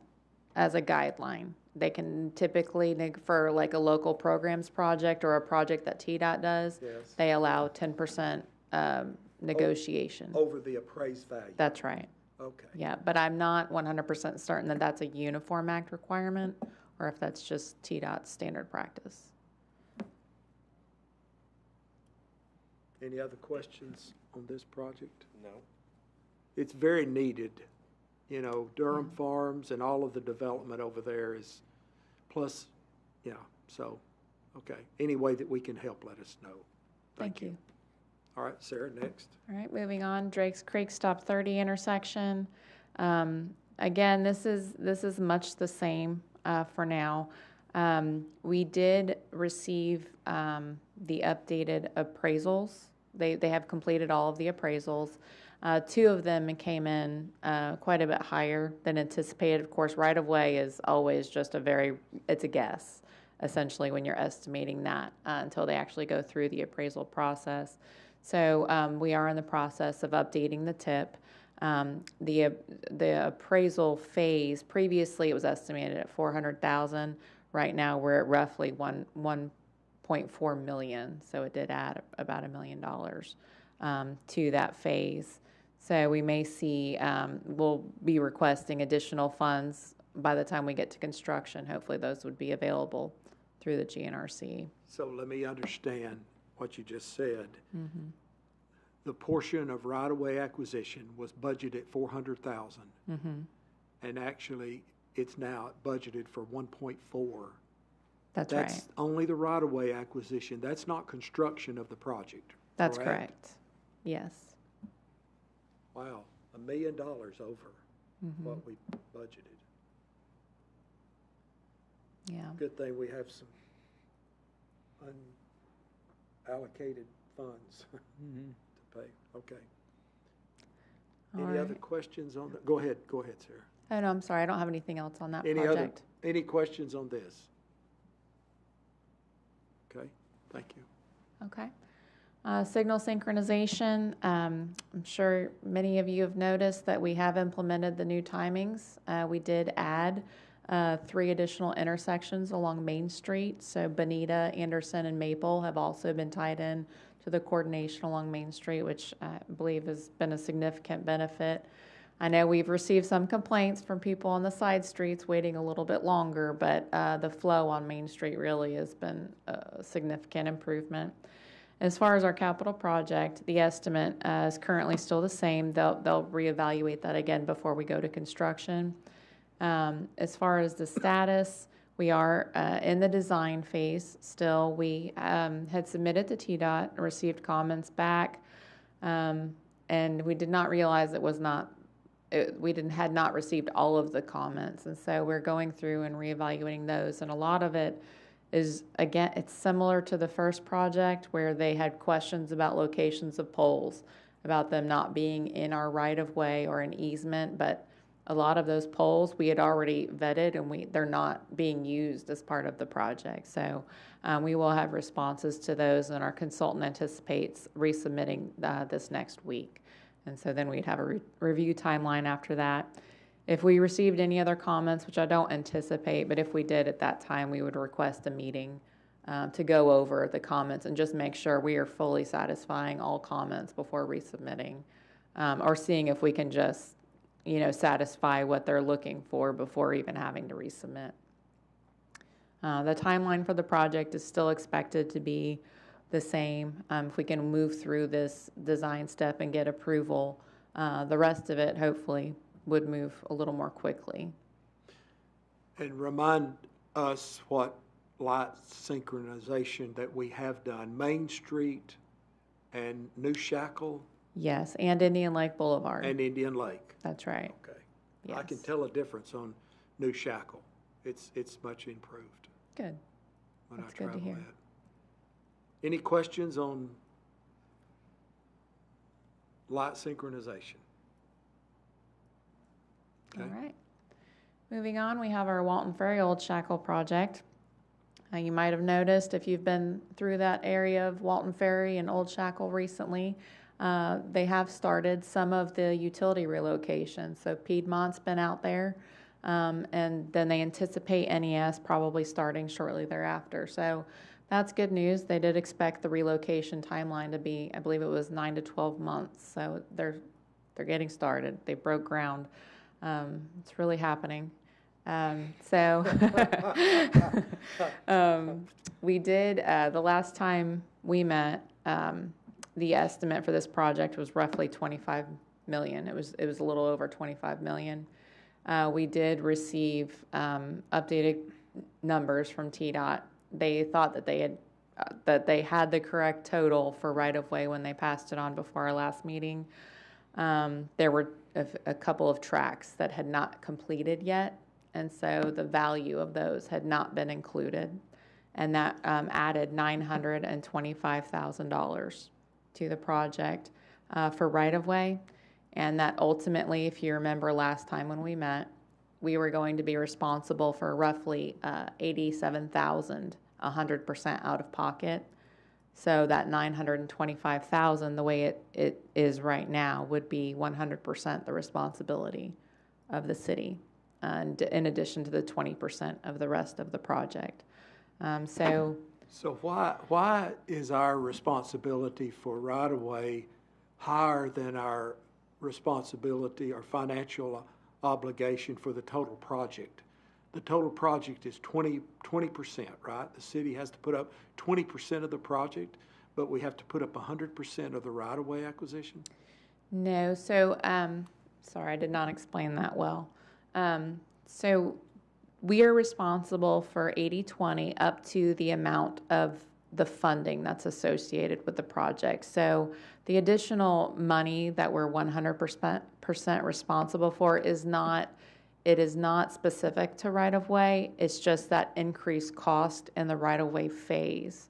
as a guideline. They can typically, for like a local programs project or a project that TDOT does, Yes. they allow 10% negotiation. Over the appraised value. That's right. Okay. Yeah, but I'm not 100% certain that that's a Uniform Act requirement or if that's just TDOT's standard practice. Any other questions on this project? No. It's very needed. You know, Durham Farms and all of the development over there is, plus, yeah, so, okay. Any way that we can help, let us know. Thank you. All right, Sarah, next. All right, moving on, Drake's Creek Stop 30 intersection. Again, this is much the same for now. We did receive the updated appraisals. They have completed all of the appraisals. Two of them came in quite a bit higher than anticipated. Of course, right-of-way is always just it's a guess, essentially, when you're estimating that until they actually go through the appraisal process. So we are in the process of updating the TIP. The appraisal phase, previously it was estimated at 400,000. Right now we're at roughly 1.4 million. So it did add about $1 million to that phase. So we may see, we'll be requesting additional funds by the time we get to construction. Hopefully those would be available through the GNRC. So let me understand what you just said. The portion of right-of-way acquisition was budgeted 400,000. And actually, it's now budgeted for 1.4. That's right. That's only the right-of-way acquisition. That's not construction of the project. That's correct. Yes. Wow, $1 million over what we budgeted. Yeah. Good thing we have some unallocated funds to pay. Okay. All Any other right. questions on that? Go ahead, Sarah. Oh, no, I'm sorry. I don't have anything else on that Any project. any questions on this? Okay, thank you. Okay. Signal synchronization. I'm sure many of you have noticed that we have implemented the new timings. We did add 3 additional intersections along Main Street. So Bonita, Anderson, and Maple have also been tied in to the coordination along Main Street, which I believe has been a significant benefit. I know we've received some complaints from people on the side streets waiting a little bit longer, but the flow on Main Street really has been a significant improvement. As far as our capital project, the estimate is currently still the same. They'll reevaluate that again before we go to construction. As far as the status, we are in the design phase still. We had submitted to TDOT and received comments back, and we did not realize had not received all of the comments. And so we're going through and reevaluating those. And a lot of it is, again, it's similar to the first project where they had questions about locations of poles, about them not being in our right-of-way or an easement, but a lot of those poles we had already vetted and they're not being used as part of the project. So we will have responses to those, and our consultant anticipates resubmitting this next week. And so then we'd have a review timeline after that. If we received any other comments, which I don't anticipate, but if we did at that time, we would request a meeting to go over the comments and just make sure we are fully satisfying all comments before resubmitting, or seeing if we can just, satisfy what they're looking for before even having to resubmit. The timeline for the project is still expected to be the same. If we can move through this design step and get approval, the rest of it hopefully would move a little more quickly. And remind us what light synchronization that we have done. Main Street and New Shackle. Yes, and Indian Lake Boulevard. And Indian Lake. That's right. Okay. Yes. I can tell a difference on New Shackle. It's much improved. Good. When That's I good to travel hear. that. Any questions on light synchronization? Okay. All right. Moving on, we have our Walton Ferry Old Shackle project. You might have noticed if you've been through that area of Walton Ferry and Old Shackle recently, they have started some of the utility relocation. So Piedmont's been out there, and then they anticipate NES probably starting shortly thereafter. So that's good news. They did expect the relocation timeline to be, I believe it was 9 to 12 months. So they're getting started. They broke ground. It's really happening. We did, the last time we met, the estimate for this project was roughly 25 million. It was a little over 25 million. We did receive updated numbers from TDOT. They thought that they had the correct total for right-of-way when they passed it on before our last meeting. There were a couple of tracks that had not completed yet, and so the value of those had not been included. and that added $925,000 to the project for right-of-way. And that ultimately, if you remember last time when we met, we were going to be responsible for roughly $87,000, 100% out of pocket. So that $925,000, the way it is right now, would be 100% the responsibility of the city, and in addition to the 20% of the rest of the project. So why is our responsibility for right-of-way higher than our responsibility or financial obligation for the total project? The total project is 20%, right? The city has to put up 20% of the project, but we have to put up 100% of the right-of-way acquisition? No, so, sorry, I did not explain that well. So we are responsible for 80/20 up to the amount of the funding that's associated with the project. So the additional money that we're 100% responsible for is not specific to right-of-way. It's just that increased cost in the right-of-way phase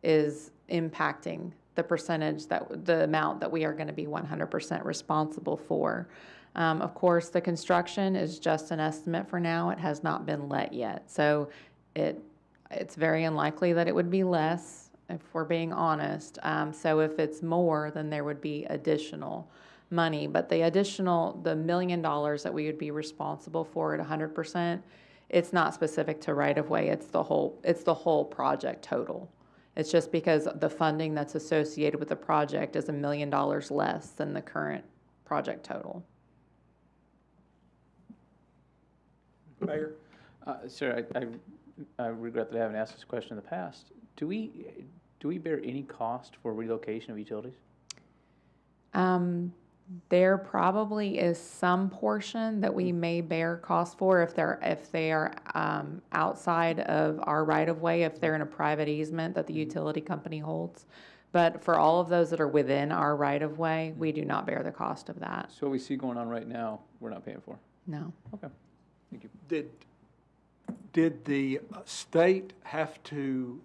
is impacting the percentage, the amount that we are going to be 100% responsible for. Of course, the construction is just an estimate for now. It has not been let yet. So it's very unlikely that it would be less, if we're being honest. So if it's more, then there would be additional money. But the $1 million that we would be responsible for at 100%, it's not specific to right-of-way. It's the whole project total. It's just because the funding that's associated with the project is $1 million less than the current project total. Mayor? Sir, I regret that I haven't asked this question in the past. Do we bear any cost for relocation of utilities? There probably is some portion that we may bear cost for if they are outside of our right-of-way, if they're in a private easement that the utility company holds. But for all of those that are within our right-of-way, we do not bear the cost of that. So what we see going on right now, we're not paying for? No. Okay, thank you. Did the state have to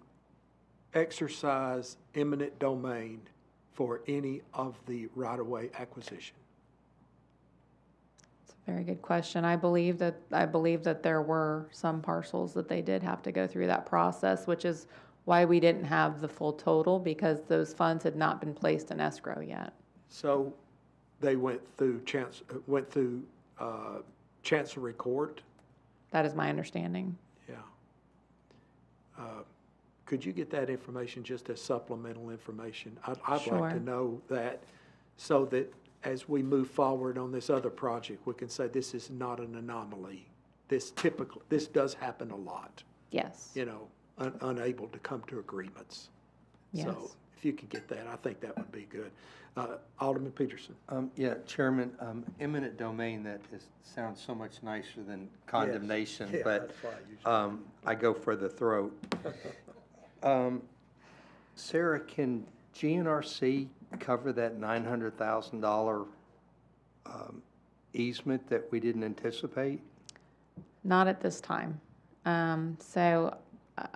exercise eminent domain for any of the right-of-way acquisition? It's a very good question. I believe that there were some parcels that they did have to go through that process, which is why we didn't have the full total, because those funds had not been placed in escrow yet. So they went through Chancery Court? That is my understanding. Yeah. Could you get that information just as supplemental information? I'd Sure. like to know that, so that as we move forward on this other project, we can say this is not an anomaly. This does happen a lot. Yes. Unable to come to agreements. Yes. So if you could get that, I think that would be good. Alderman Peterson. Yeah, Chairman, eminent domain, sounds so much nicer than condemnation, Yeah, but that's why I usually- I go for the throat. Sarah, can GNRC cover that $900,000 easement that we didn't anticipate? Not at this time. So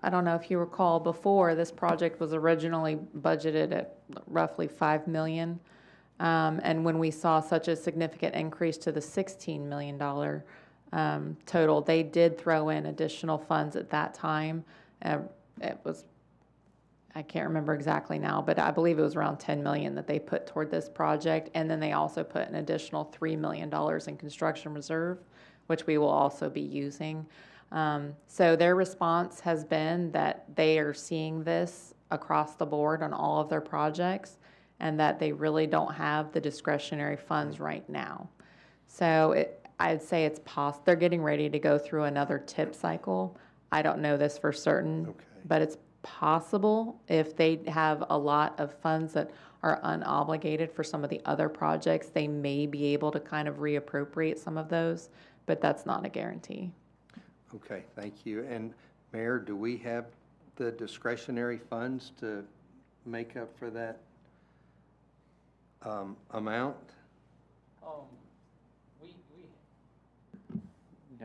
I don't know if you recall, before, this project was originally budgeted at roughly $5 million. And when we saw such a significant increase to the $16 million total, they did throw in additional funds at that time. It was, I can't remember exactly now, but I believe it was around $10 million that they put toward this project. And then they also put an additional $3 million in construction reserve, which we will also be using. So their response has been that they are seeing this across the board on all of their projects, and that they really don't have the discretionary funds right now. So I'd say it's possible. They're getting ready to go through another tip cycle. I don't know this for certain, but it's possible if they have a lot of funds that are unobligated for some of the other projects, they may be able to kind of reappropriate some of those, but that's not a guarantee. Okay, thank you. And Mayor, do we have the discretionary funds to make up for that amount?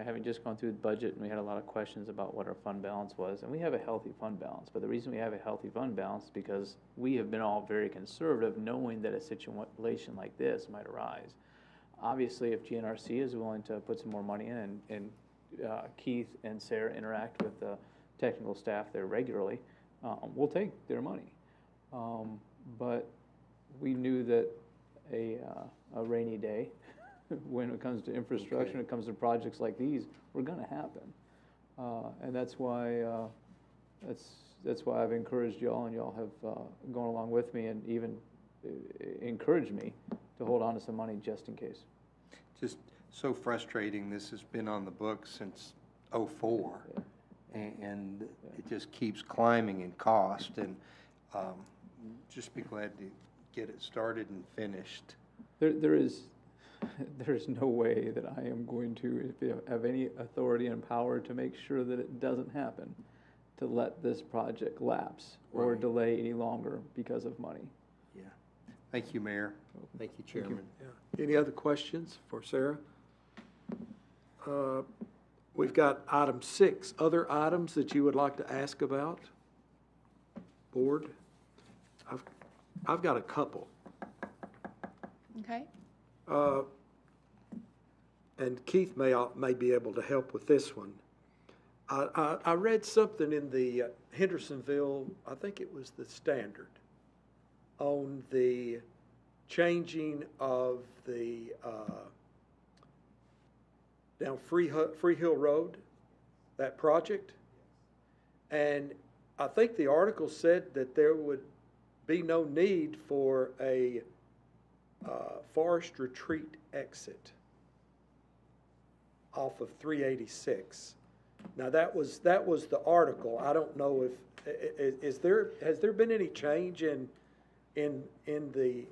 having just gone through the budget, and we had a lot of questions about what our fund balance was, and we have a healthy fund balance. But the reason we have a healthy fund balance is because we have been all very conservative, knowing that a situation like this might arise. Obviously, if GNRC is willing to put some more money in, and Keith and Sarah interact with the technical staff there regularly, we'll take their money. But we knew that a rainy day, when it comes to infrastructure, when it comes to projects like these, were going to happen. And that's why I've encouraged y'all, and y'all have gone along with me and even encouraged me to hold on to some money just in case. Just so frustrating. This has been on the books since '04, and it just keeps climbing in cost. And just be glad to get it started and finished. There is no way that I am going to, if I have any authority and power to make sure that it doesn't happen, to let this project lapse or delay any longer because of money. Yeah. Thank you, Mayor. Thank you, Chairman. Yeah. Any other questions for Sarah? We've got item 6. Other items that you would like to ask about? Board? I've got a couple. Okay. And Keith may be able to help with this one. I read something in the Hendersonville, I think it was the Standard, on the changing of the down Free Hill Road, that project. And I think the article said that there would be no need for a forest retreat exit off of 386. Now that was the article. I don't know if has there been any change in the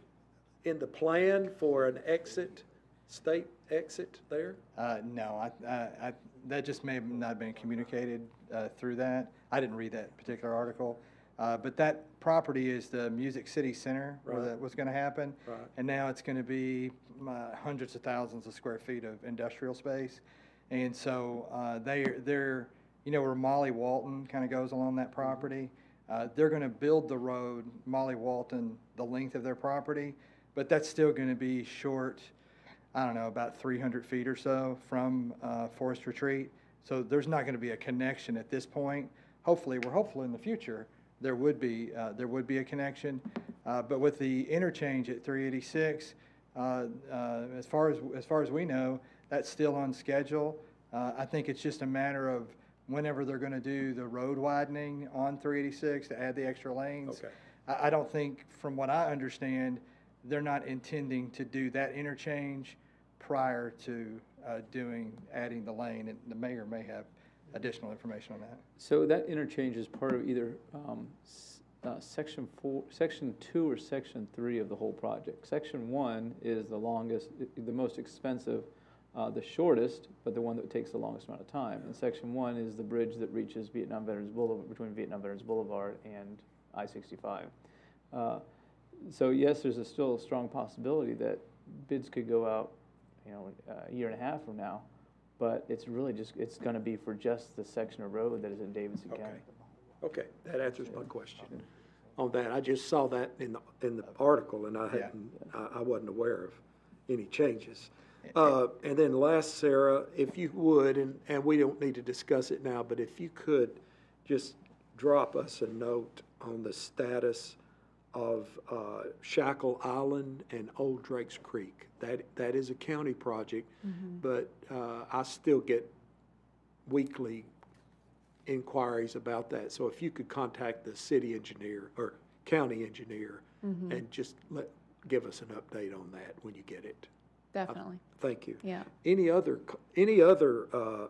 plan for an exit, state exit there? No, that just may have not been communicated through that. I didn't read that particular article. But that property is the Music City Center where that was going to happen. Right. And now it's going to be hundreds of thousands of square feet of industrial space. And so they're where Molly Walton kind of goes along that property. They're going to build the road, Molly Walton, the length of their property, but that's still going to be short, I don't know, about 300 feet or so from Forest Retreat. So there's not going to be a connection at this point. Hopefully, we're hopeful in the future there would be a connection, but with the interchange at 386, as far as we know, that's still on schedule. I think it's just a matter of whenever they're going to do the road widening on 386 to add the extra lanes. Okay. I don't think, from what I understand, they're not intending to do that interchange prior to adding the lane, and the mayor may have additional information on that. So that interchange is part of either Section 2 or Section 3 of the whole project. Section 1 is the longest, the most expensive, the shortest, but the one that takes the longest amount of time. And Section 1 is the bridge that reaches Vietnam Veterans Boulevard, between Vietnam Veterans Boulevard and I-65. So yes, there's still a strong possibility that bids could go out, a year and a half from now. But it's really it's going to be for just the section of road that is in Davidson County. Okay, that answers my question on that. I just saw that in the article, and I wasn't aware of any changes. And then last, Sarah, if you would, and we don't need to discuss it now, but if you could just drop us a note on the status of Shackle Island and Old Drakes Creek. That is a county project, but I still get weekly inquiries about that. So if you could contact the city engineer or county engineer and just give us an update on that when you get it. Definitely. Thank you. Yeah. Any other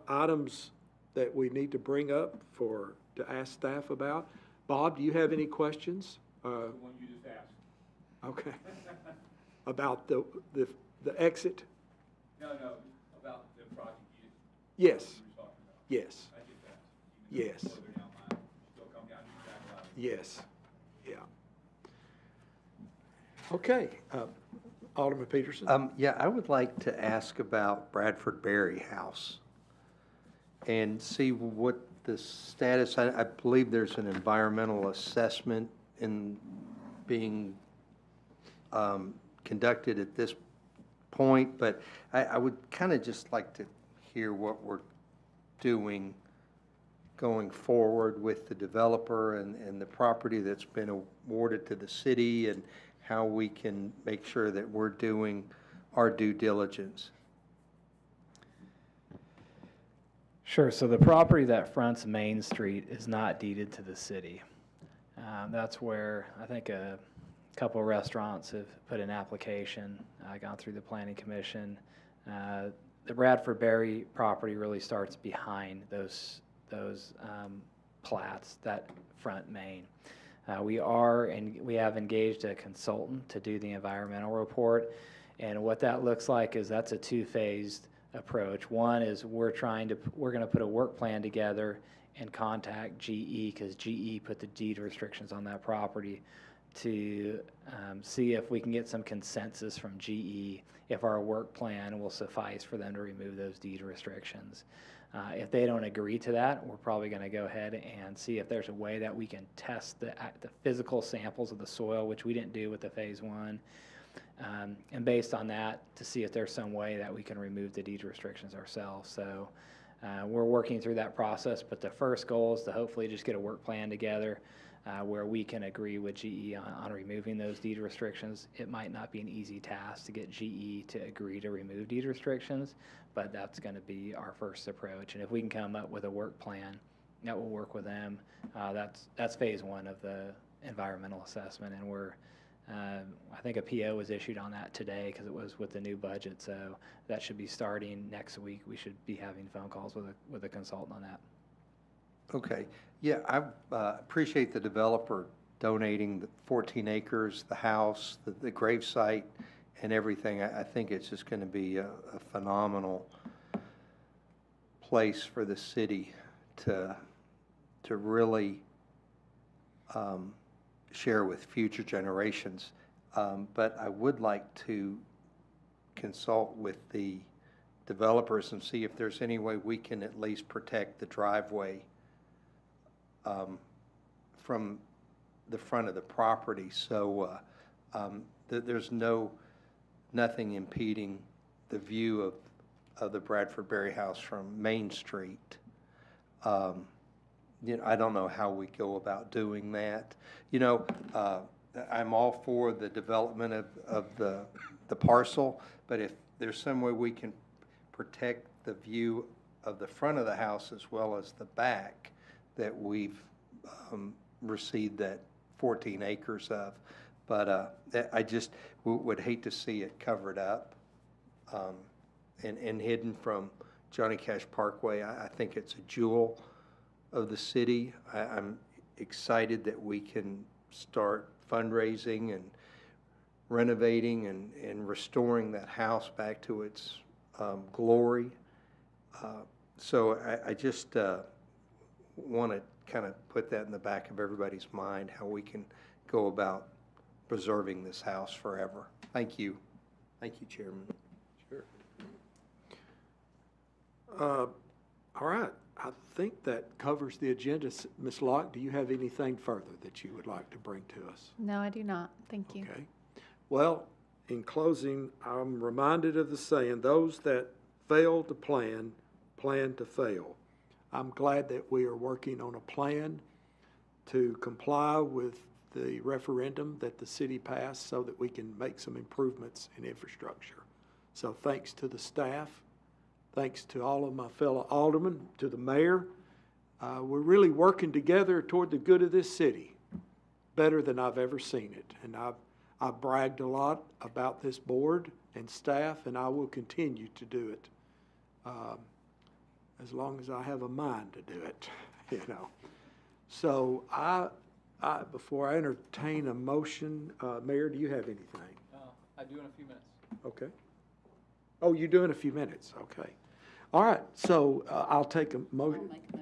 items that we need to bring up to ask staff about? Bob, do you have any questions? The one you just asked. Okay. About the exit? No, about the project Yes. you were talking about. Yes. I get that. Yes. Further down the line, still come down to Shackle Island. Yes. Yeah. Okay. Alderman Peterson? Yeah, I would like to ask about Bradford Berry House. and see what the status, I believe there's an environmental assessment in being conducted at this point, but I would kind of just like to hear what we're doing going forward with the developer and the property that's been awarded to the city, and how we can make sure that we're doing our due diligence. Sure, so the property that fronts Main Street is not deeded to the city. That's where I think a couple of restaurants have put an application, gone through the planning commission. The Bradford Berry property really starts behind those plats that front Main. We have engaged a consultant to do the environmental report, and what that looks like is that's a two-phased approach. One is we're going to put a work plan together and contact GE, because GE put the deed restrictions on that property, to see if we can get some consensus from GE if our work plan will suffice for them to remove those deed restrictions. If they don't agree to that, we're probably going to go ahead and see if there's a way that we can test the physical samples of the soil, which we didn't do with the phase one, and based on that, to see if there's some way that we can remove the deed restrictions ourselves. So we're working through that process, but the first goal is to hopefully just get a work plan together where we can agree with GE on removing those deed restrictions. It might not be an easy task to get GE to agree to remove deed restrictions, but that's going to be our first approach. And if we can come up with a work plan that will work with them, that's phase one of the environmental assessment. And I think a PO was issued on that today because it was with the new budget. So that should be starting next week. We should be having phone calls with a consultant on that. Okay. Yeah, I appreciate the developer donating the 14 acres, the house, the grave site, and everything. I think it's just going to be a phenomenal place for the city to really share with future generations. But I would like to consult with the developers and see if there's any way we can at least protect the driveway from the front of the property, so there's nothing impeding the view of the Bradford Berry House from Main Street. I don't know how we go about doing that. I'm all for the development of the parcel, but if there's some way we can protect the view of the front of the house as well as the back that we've received that 14 acres of. But I just would hate to see it covered up and hidden from Johnny Cash Parkway. I think it's a jewel of the city. I'm excited that we can start fundraising and renovating and restoring that house back to its glory. So I just want to kind of put that in the back of everybody's mind, how we can go about preserving this house forever. Thank you. Thank you, Chairman. Sure. All right. I think that covers the agenda. Ms. Locke, do you have anything further that you would like to bring to us? No, I do not. Thank you. Okay. Well, in closing, I'm reminded of the saying, those that fail to plan to fail. I'm glad that we are working on a plan to comply with the referendum that the city passed so that we can make some improvements in infrastructure. So thanks to the staff, thanks to all of my fellow aldermen, to the mayor. We're really working together toward the good of this city, better than I've ever seen it. And I've bragged a lot about this board and staff, and I will continue to do it as long as I have a mind to do it, So before I entertain a motion, Mayor, do you have anything? I do in a few minutes. Okay. Oh, you do in a few minutes. Okay. All right. So I'll take a I'll motion. make a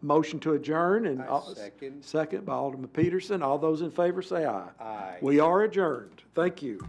motion to adjourn. Motion to adjourn and Second. second by Alderman Peterson. All those in favor say aye. Aye. We are adjourned. Thank you.